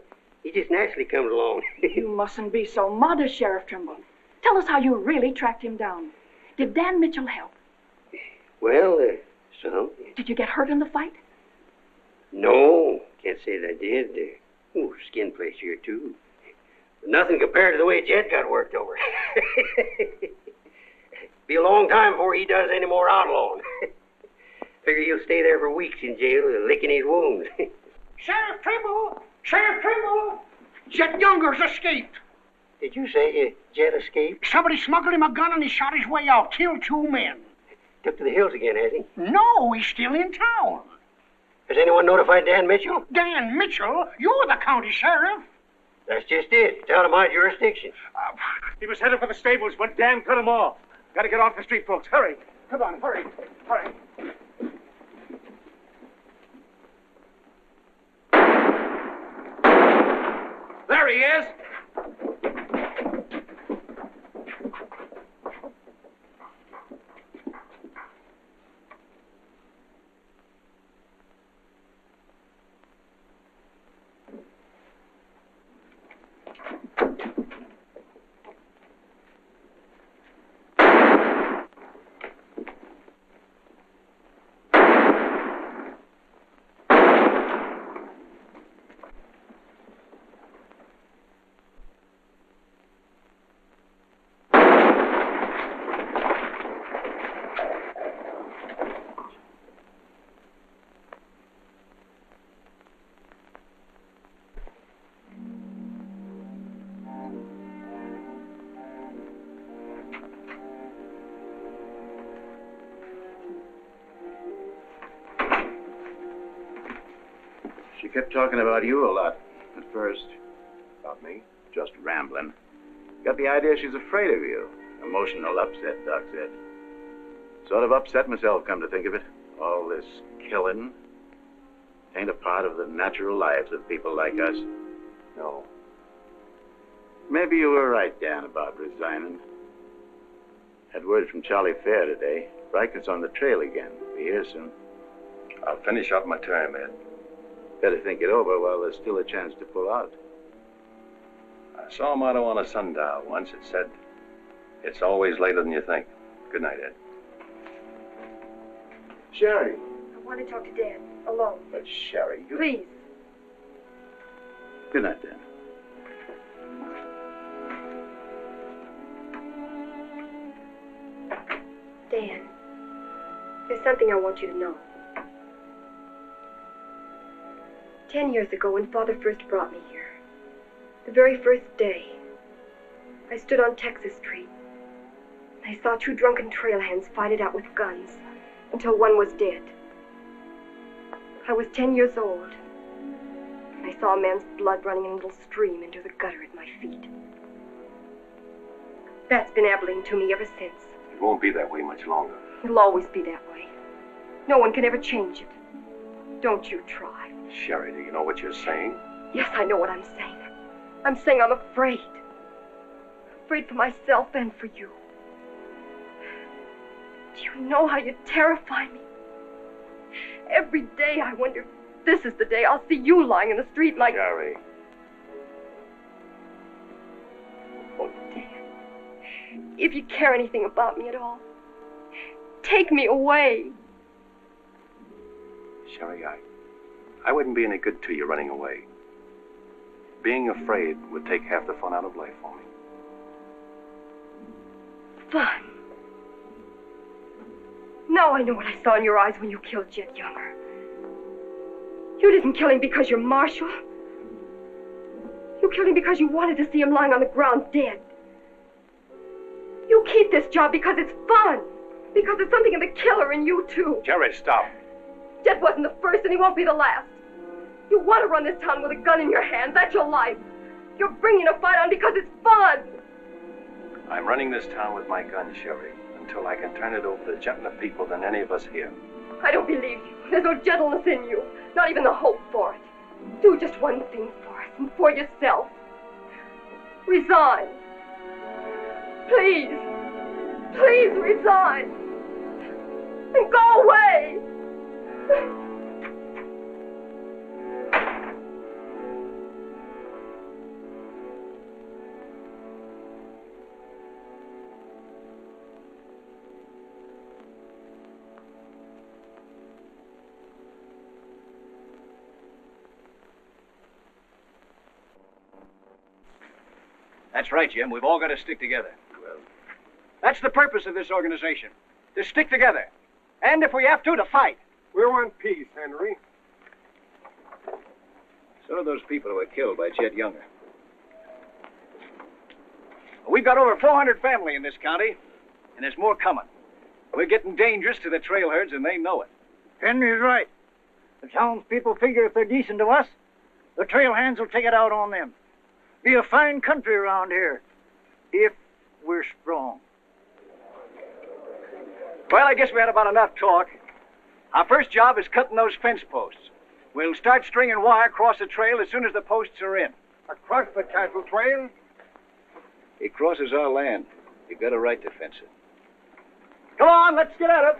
he just naturally comes along. You mustn't be so modest, Sheriff Trimble. Tell us how you really tracked him down. Did Dan Mitchell help? Well, some. Did you get hurt in the fight? No, can't say that I did. Skin place here, too. Nothing compared to the way Jet got worked over. Be a long time before he does any more outlawing. Figure he'll stay there for weeks in jail, licking his wounds. Sheriff Trimble! Sheriff Trimble! Jet Younger's escaped. Did you say Jet escaped? Somebody smuggled him a gun and he shot his way out, killed 2 men. Took to the hills again, has he? No, he's still in town. Has anyone notified Dan Mitchell? Dan Mitchell? You're the county sheriff. That's just it. It's out of my jurisdiction. He was headed for the stables, but Dan cut him off. Gotta get off the street, folks. Hurry. Come on, hurry. Hurry. There he is. She kept talking about you a lot at first. About me? Just rambling. Got the idea she's afraid of you. Emotional upset, Doc said. Sort of upset myself, come to think of it. All this killing ain't a part of the natural lives of people like us. No. Maybe you were right, Dan, about resigning. Had word from Charlie Fair today. Riker's on the trail again. Be here soon. I'll finish out my term, Ed. Better think it over while there's still a chance to pull out. I saw a motto on a sundial once. It said, "It's always later than you think." Good night, Ed. Sherry. I want to talk to Dad, alone. But Sherry, you... Please. Good night, Dan. Dan, there's something I want you to know. 10 years ago, when Father first brought me here, the very first day, I stood on Texas Street. I saw 2 drunken trail hands fight it out with guns until one was dead. I was 10 years old, and I saw a man's blood running in a little stream into the gutter at my feet. That's been Abilene to me ever since. It won't be that way much longer. It'll always be that way. No one can ever change it. Don't you try. Sherry, do you know what you're saying? Yes, I know what I'm saying. I'm saying I'm afraid. Afraid for myself and for you. Do you know how you terrify me? Every day I wonder if this is the day I'll see you lying in the street like... Sherry. Oh, Dan. If you care anything about me at all, take me away. Sherry, I wouldn't be any good to you running away. Being afraid would take half the fun out of life for me. Fun? Now I know what I saw in your eyes when you killed Jet Younger. You didn't kill him because you're marshal. You killed him because you wanted to see him lying on the ground dead. You keep this job because it's fun. Because there's something in the killer in you, too. Jerry, stop. Jet wasn't the first, and he won't be the last. You want to run this town with a gun in your hand. That's your life. You're bringing a fight on because it's fun. I'm running this town with my gun, Sherry, until I can turn it over to gentler people than any of us here. I don't believe you. There's no gentleness in you. Not even the hope for it. Do just one thing for us and for yourself. Resign. Please. Please resign. And go away. That's right, Jim. We've all got to stick together. Well, that's the purpose of this organization. To stick together. And if we have to fight. We want peace, Henry. So do those people who were killed by Jed Younger. We've got over 400 family in this county, and there's more coming. We're getting dangerous to the trail herds, and they know it. Henry's right. The townspeople figure if they're decent to us, the trail hands will take it out on them. Be a fine country around here, if we're strong. Well, I guess we had about enough talk. Our first job is cutting those fence posts. We'll start stringing wire across the trail as soon as the posts are in. Across the cattle trail? It crosses our land. You've got a right to fence it. Come on, let's get at it.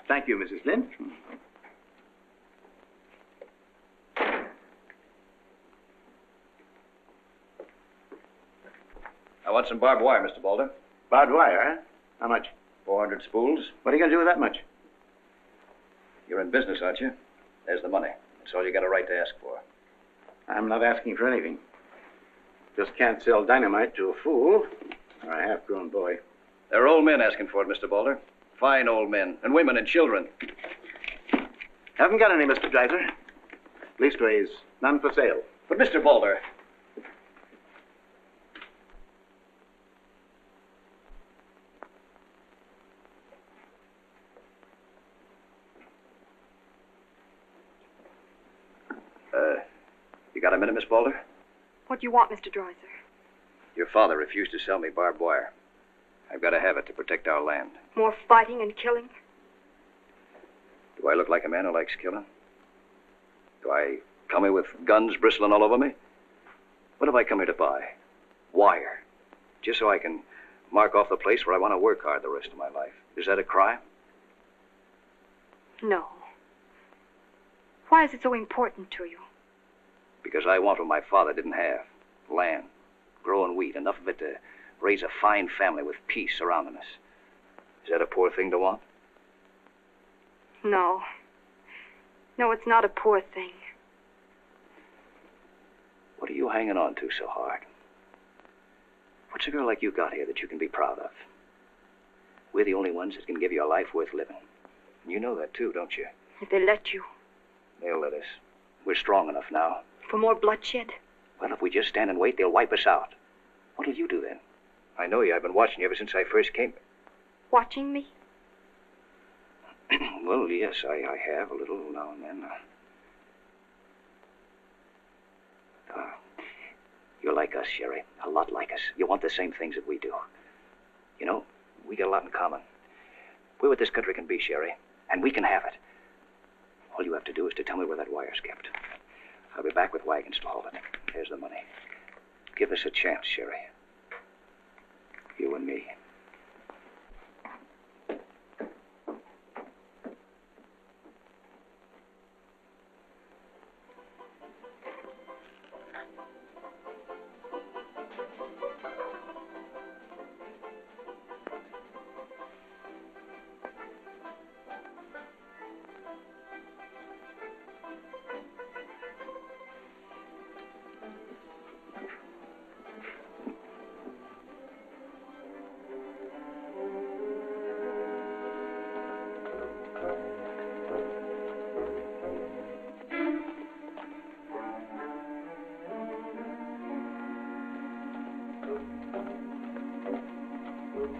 Thank you, Mrs. Lynch. I want some barbed wire, Mr. Boulder. Barbed wire, huh? How much? 400 spools. What are you going to do with that much? You're in business, aren't you? There's the money. That's all you got a right to ask for. I'm not asking for anything. Just can't sell dynamite to a fool or a half-grown boy. There are old men asking for it, Mr. Boulder. Fine old men, and women and children. Haven't got any, Mr. Dreiser. Leastways, none for sale. But, Mr. Boulder... You got a minute, Miss Boulder? What do you want, Mr. Dreiser? Your father refused to sell me barbed wire. I've got to have it to protect our land. More fighting and killing? Do I look like a man who likes killing? Do I come here with guns bristling all over me? What have I come here to buy? Wire. Just so I can mark off the place where I want to work hard the rest of my life. Is that a crime? No. Why is it so important to you? Because I want what my father didn't have. Land. Growing wheat. Enough of it to raise a fine family with peace surrounding us. Is that a poor thing to want? No. No, it's not a poor thing. What are you hanging on to so hard? What's a girl like you got here that you can be proud of? We're the only ones that can give you a life worth living. And you know that too, don't you? If they let you. They'll let us. We're strong enough now. For more bloodshed? Well, if we just stand and wait, they'll wipe us out. What'll you do then? I know you. I've been watching you ever since I first came. Watching me? Well, yes, I have a little now and then. You're like us, Sherry. A lot like us. You want the same things that we do. You know, we got a lot in common. We're what this country can be, Sherry, and we can have it. All you have to do is to tell me where that wire's kept. I'll be back with wagons to haul it. Here's the money. Give us a chance, Sherry. You and me. Barbed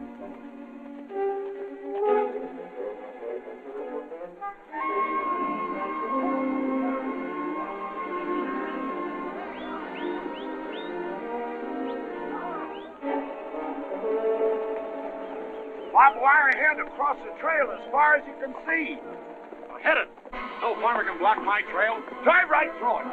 wire ahead across the trail as far as you can see. Hit it. No farmer can block my trail. Drive right through it.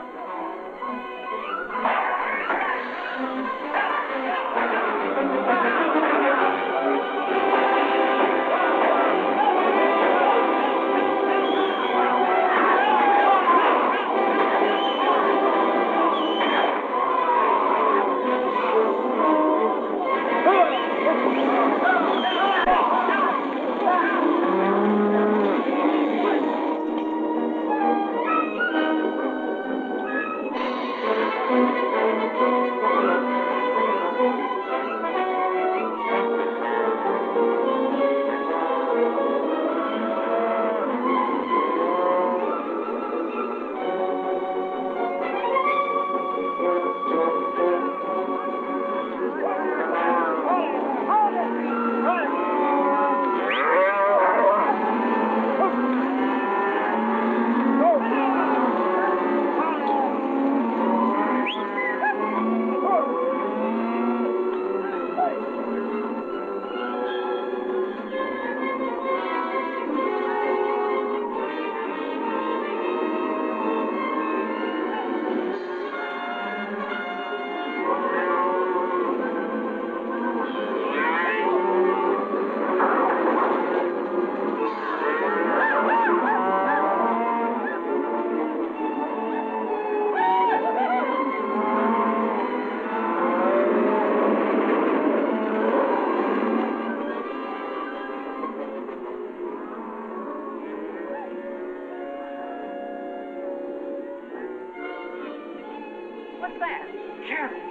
What's that? Cattle.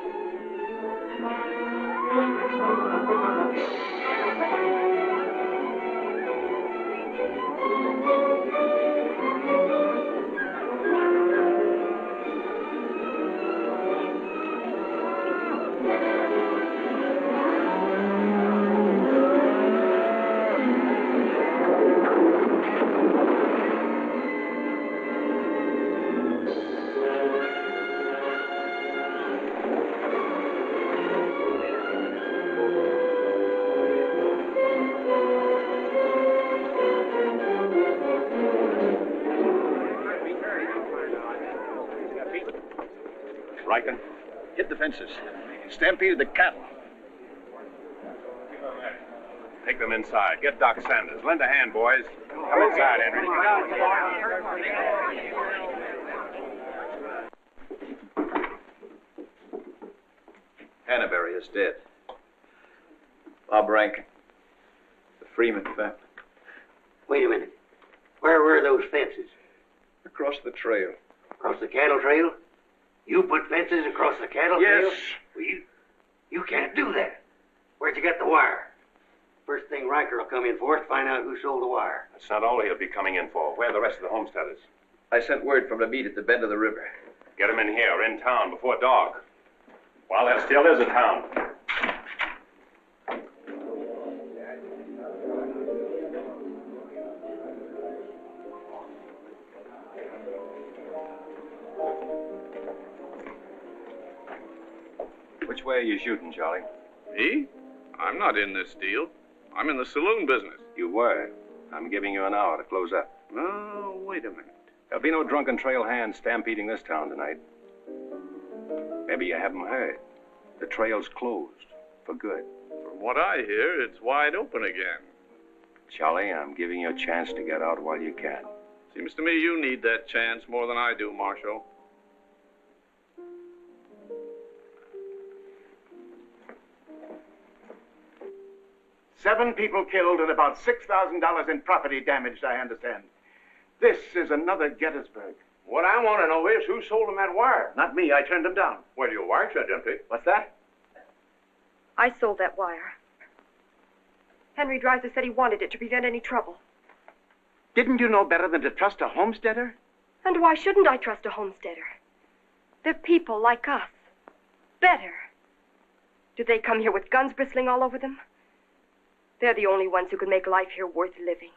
Riken? Hit the fences. Stampeded the cattle. Take them inside. Get Doc Sanders. Lend a hand, boys. Come inside, Henry. Hannaberry is dead. Bob Rankin. The Freeman family. Wait a minute. Where were those fences? Across the trail. Across the cattle trail? You put fences across the cattle trail? Yes. Well, you can't do that. Where'd you get the wire? First thing Riker will come in for is to find out who sold the wire. That's not all he'll be coming in for. Where are the rest of the homesteaders? I sent word from the meet at the bend of the river. Get them in here, in town, before dark. While there still is a town. Which way are you shooting, Charlie? Me? I'm not in this deal. I'm in the saloon business. You were. I'm giving you an hour to close up. Oh, wait a minute. There'll be no drunken trail hands stampeding this town tonight. Maybe you haven't heard. The trail's closed. For good. From what I hear, it's wide open again. Charlie, I'm giving you a chance to get out while you can. Seems to me you need that chance more than I do, Marshal. Seven people killed and about $6,000 in property damaged, I understand. This is another Gettysburg. What I want to know is who sold him that wire. Not me, I turned them down. Well, your wire said empty. What's that? I sold that wire. Henry Dreiser said he wanted it to prevent any trouble. Didn't you know better than to trust a homesteader? And why shouldn't I trust a homesteader? They're people like us. Better. Do they come here with guns bristling all over them? They're the only ones who can make life here worth living.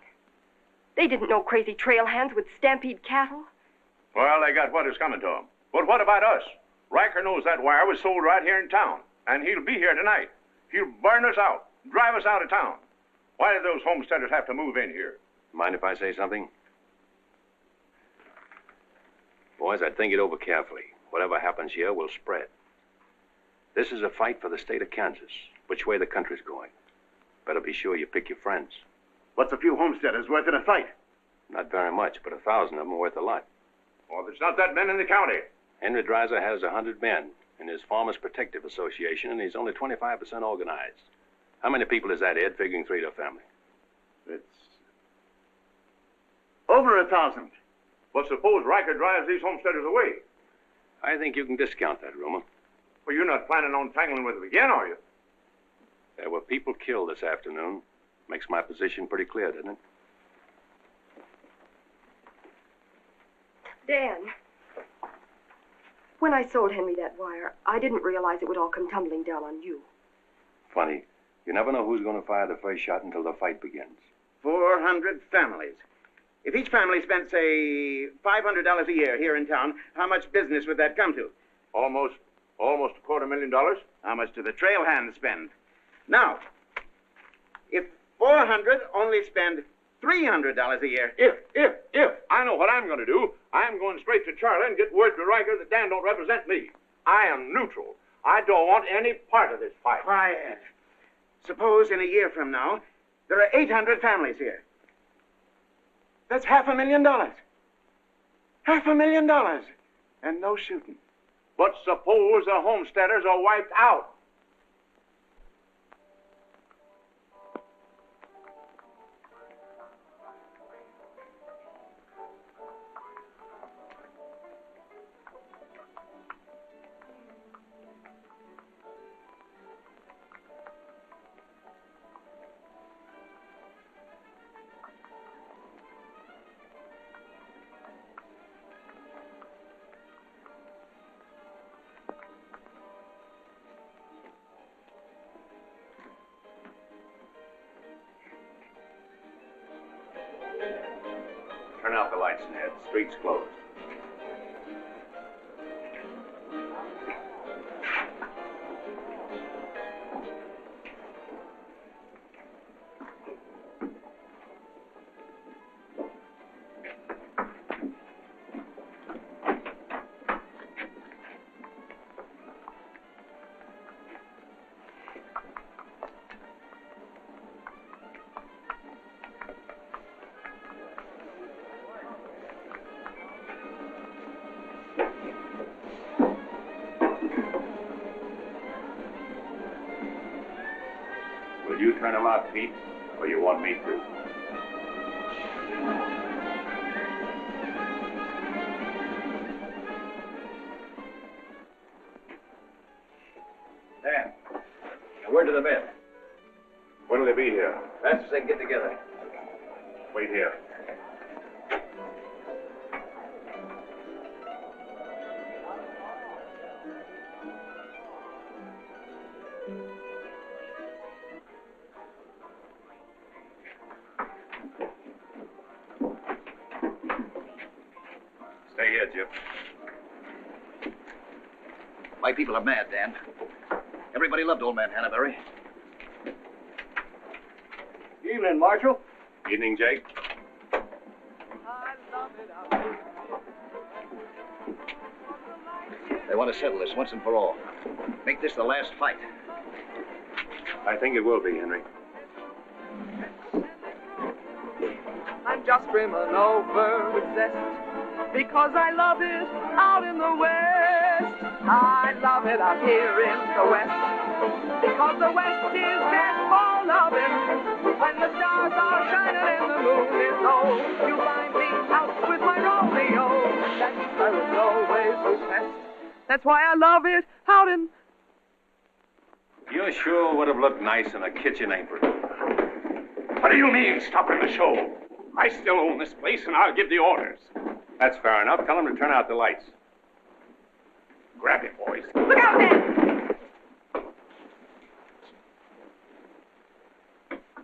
They didn't know crazy trail hands would stampede cattle. Well, they got what is coming to them. But what about us? Riker knows that wire was sold right here in town, and he'll be here tonight. He'll burn us out, drive us out of town. Why did those homesteaders have to move in here? Mind if I say something? Boys, I'd think it over carefully. Whatever happens here will spread. This is a fight for the state of Kansas, which way the country's going. Better be sure you pick your friends. What's a few homesteaders worth in a fight? Not very much, but 1,000 of them are worth a lot. Well, there's not that many in the county. Henry Dreiser has 100 men in his Farmers Protective Association, and he's only 25% organized. How many people is that, Ed, figuring 3 to a family? It's over 1,000. Well, suppose Riker drives these homesteaders away. I think you can discount that rumor. Well, you're not planning on tangling with them again, are you? There were people killed this afternoon. Makes my position pretty clear, doesn't it? Dan, when I sold Henry that wire, I didn't realize it would all come tumbling down on you. Funny. You never know who's going to fire the first shot until the fight begins. 400 families. If each family spent, say, $500 a year here in town, how much business would that come to? Almost $250,000. How much do the trail hands spend? Now, if 400 only spend $300 a year. If I know what I'm going to do, I'm going straight to Charlie and get word to Riker that Dan don't represent me. I am neutral. I don't want any part of this fight. Quiet. Suppose in a year from now, there are 800 families here. That's $500,000. $500,000. And no shooting. But suppose the homesteaders are wiped out. Turn out the lights, Ned. Street's closed. Will you turn them out, Pete, or you want me to? Dan, a word to the men. When'll they be here? Fast as they can get together. Wait here. Stay here, Jip. My people are mad, Dan. Everybody loved old man Hannaberry. Evening, Marshal. Evening, Jake. They want to settle this once and for all. Make this the last fight. I think it will be, Henry. I'm just brimming over with zest because I love it out in the West. I love it out here in the West because the West is best for loving. When the stars are shining and the moon is low, you find me out with my Romeo. That I was always obsessed. That's why I love it out in... You sure would have looked nice in a kitchen apron. What do you mean, stopping the show? I still own this place, and I'll give the orders. That's fair enough. Tell them to turn out the lights. Grab it, boys. Look out, Dan!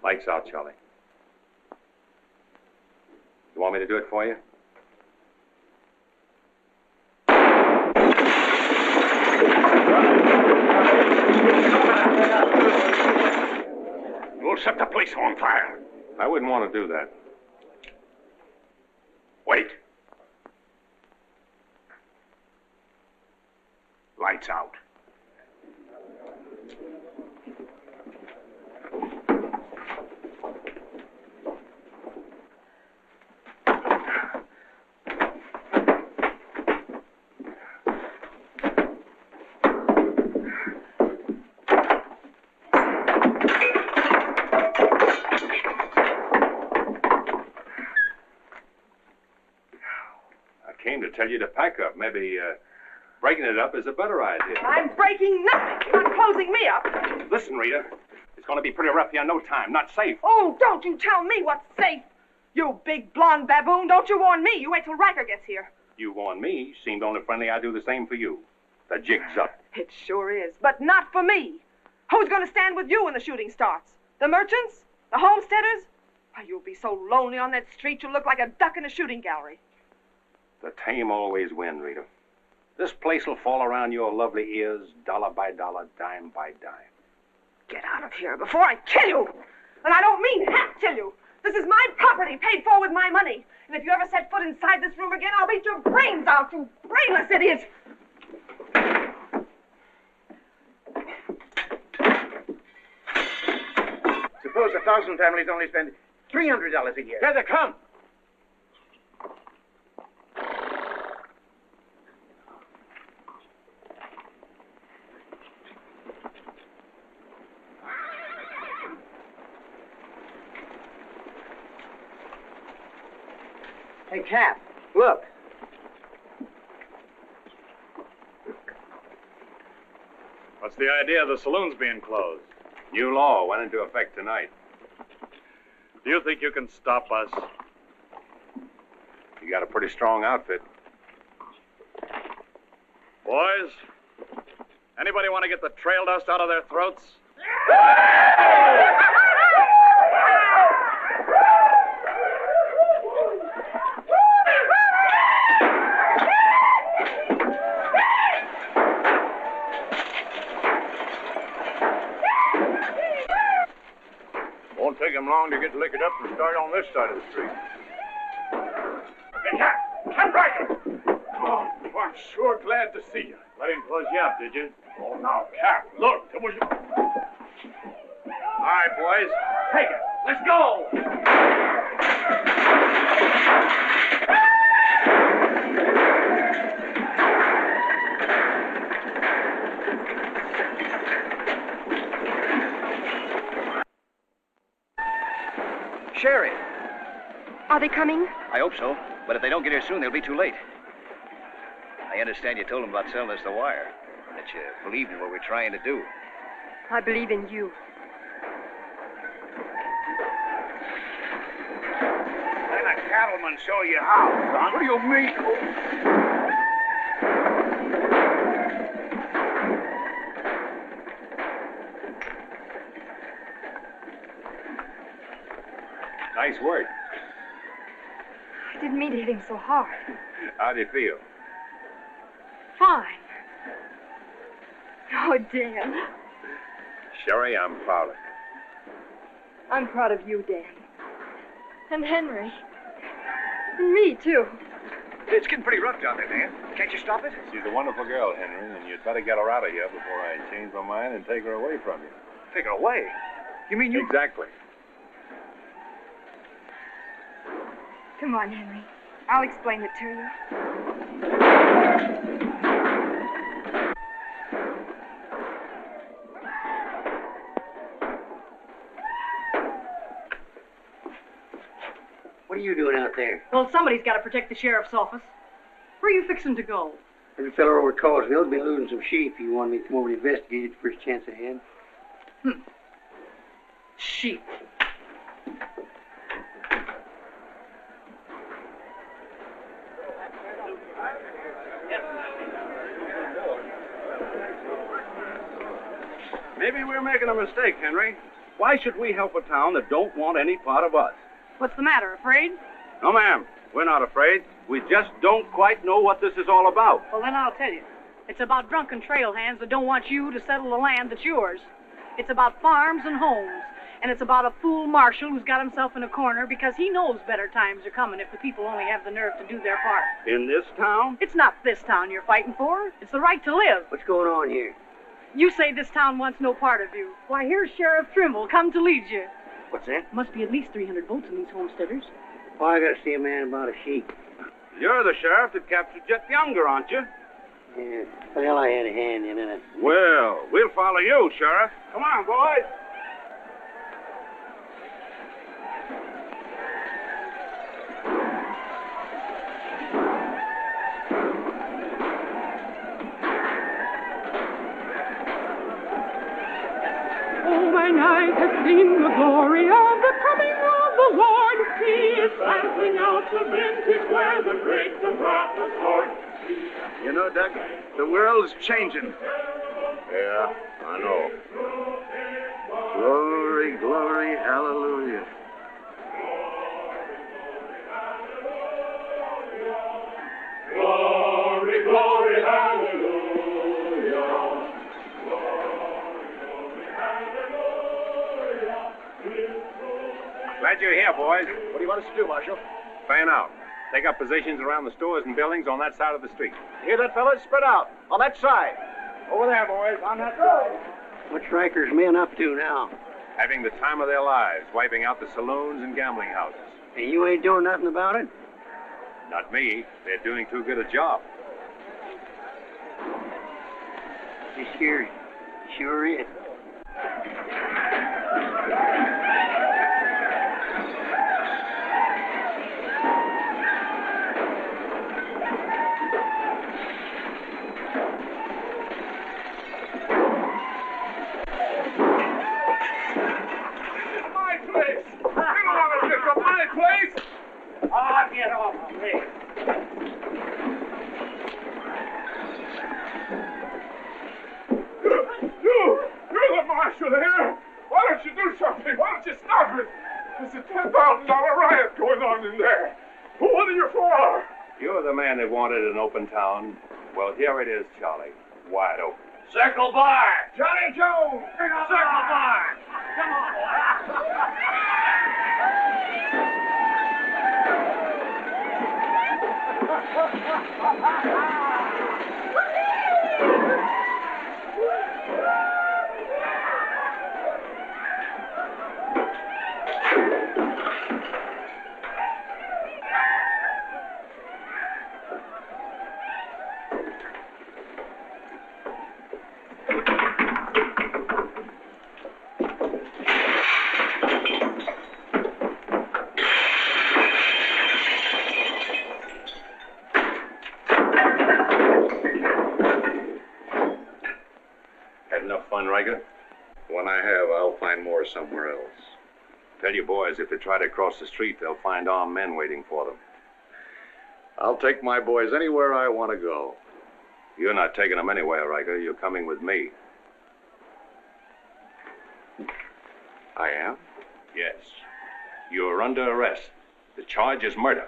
Lights out, Charlie. You want me to do it for you? You'll set the place on fire. I wouldn't want to do that. Wait. Lights out. Tell you to pack up. Maybe breaking it up is a better idea. I'm breaking nothing. You're not closing me up. Listen, Rita. It's going to be pretty rough here in no time. Not safe. Oh, don't you tell me what's safe. You big blonde baboon, don't you warn me. You wait till Riker gets here. You warn me. Seemed only friendly I'd do the same for you. The jig's up. It sure is, but not for me. Who's going to stand with you when the shooting starts? The merchants? The homesteaders? Why, you'll be so lonely on that street you'll look like a duck in a shooting gallery. The tame always win, Rita. This place will fall around your lovely ears, dollar by dollar, dime by dime. Get out of here before I kill you! And I don't mean half kill you. This is my property, paid for with my money. And if you ever set foot inside this room again, I'll beat your brains out, you brainless idiot! Suppose 1,000 families only spend $300 a year. Here they come. Hey, Cap, look. What's the idea of the saloons being closed? New law went into effect tonight. Do you think you can stop us? You got a pretty strong outfit. Boys, anybody want to get the trail dust out of their throats? Won't take him long to get liquored up and start on this side of the street. Hey, Cap Ryder! Oh, I'm sure glad to see you. Let him close you up, did you? Oh, now, Cap, look, it was... All right, boys, take it. Let's go! Sherry. Are they coming? I hope so, but if they don't get here soon, they'll be too late. I understand you told them about selling us the wire, and that you believed in what we're trying to do. I believe in you. Let a cattleman show you how, son. What do you mean? Nice work. I didn't mean to hit him so hard. How do you feel? Fine. Oh, Dan. Sherry, I'm proud of you. I'm proud of you, Dan. And Henry. And me, too. It's getting pretty rough down there, Dan. Can't you stop it? She's a wonderful girl, Henry, and you'd better get her out of here before I change my mind and take her away from you. Take her away? You mean you... Exactly. Come on, Henry. I'll explain it to you. What are you doing out there? Well, somebody's got to protect the sheriff's office. Where are you fixing to go? There's a fellow over at Callsville's been losing some sheep. He wanted me to come over to investigate it the first chance I had. Sheep. Maybe we're making a mistake, Henry. Why should we help a town that don't want any part of us? What's the matter, afraid? No, ma'am. We're not afraid. We just don't quite know what this is all about. Well, then I'll tell you. It's about drunken trail hands that don't want you to settle the land that's yours. It's about farms and homes. And it's about a fool marshal who's got himself in a corner because he knows better times are coming if the people only have the nerve to do their part. In this town? It's not this town you're fighting for. It's the right to live. What's going on here? You say this town wants no part of you. Why, here's Sheriff Trimble come to lead you. What's that? Must be at least 300 votes in these homesteaders. Oh, I gotta see a man about a sheep. You're the sheriff that captured Jet Younger, aren't you? Yeah. Well, I had a hand in it. Well, we'll follow you, Sheriff. Come on, boys. Oh, mine eyes have seen the glory of the coming of the Lord. He is passing out the vintage where the grapes have brought the sword. You know, Doug, the world's changing. Yeah, I know. Glory, glory, hallelujah. Glory, glory, hallelujah. Glad you're here, boys. What do you want us to do, Marshal? Fan out. Take up positions around the stores and buildings on that side of the street. You hear that, fellas? Spread out. On that side. Over there, boys. On that side. What's Riker's men up to now? Having the time of their lives, wiping out the saloons and gambling houses. And you ain't doing nothing about it? Not me. They're doing too good a job. This here sure is. Get off of me. You're the marshal here. Why don't you do something? Why don't you stop it? There's a $10,000 riot going on in there. What are you for? You're the man that wanted an open town. Well, here it is, Charlie. Wide open. Circle bar. Johnny Jones. Circle bar. Come on. When I have, I'll find more somewhere else. Tell your boys if they try to cross the street, they'll find armed men waiting for them. I'll take my boys anywhere I want to go. You're not taking them anywhere, Riker. You're coming with me. I am? Yes. You're under arrest. The charge is murder.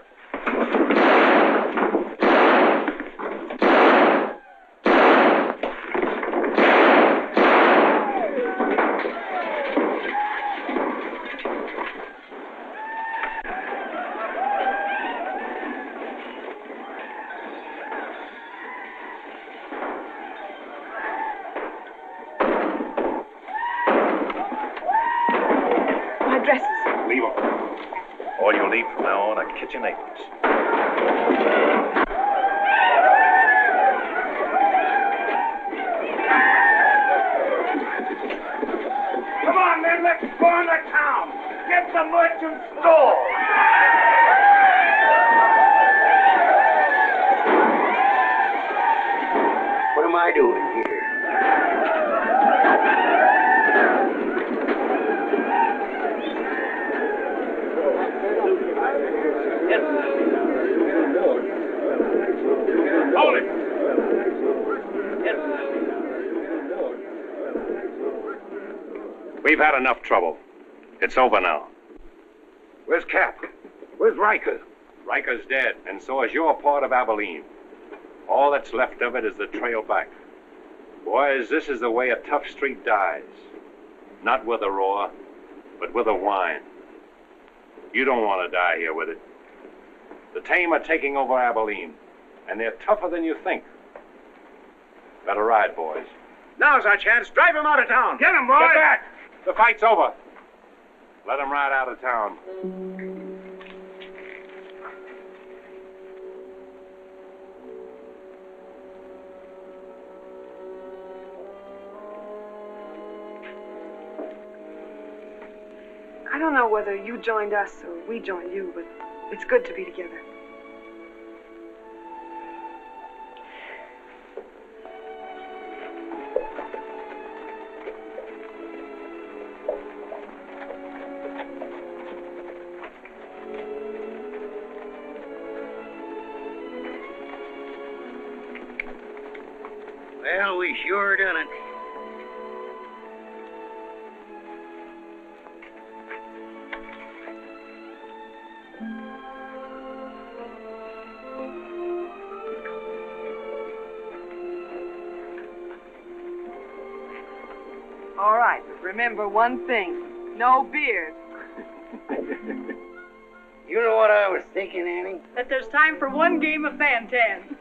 Leave them. All you'll need from now on are kitchen aprons. Come on, men, let's go on the town. Get the merchant store. What am I doing here? Hold it. We've had enough trouble. It's over now. Where's Cap? Where's Riker? Riker's dead, and so is your part of Abilene. All that's left of it is the trail back. Boys, this is the way a tough street dies. Not with a roar, but with a whine. You don't want to die here with it. The tame are taking over Abilene, and they're tougher than you think. Better ride, boys. Now's our chance. Drive him out of town. Get him, boy! Get back! The fight's over. Let him ride out of town. I don't know whether you joined us or we joined you, but it's good to be together. Well, we sure done it. All right, but remember one thing. No beard. You know what I was thinking, Annie? That there's time for one game of Fantan.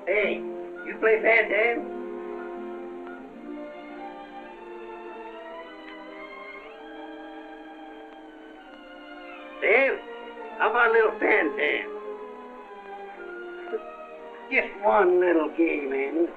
Hey, you play Fantan? Sam, how about a little Fantan? Just one little game, Annie.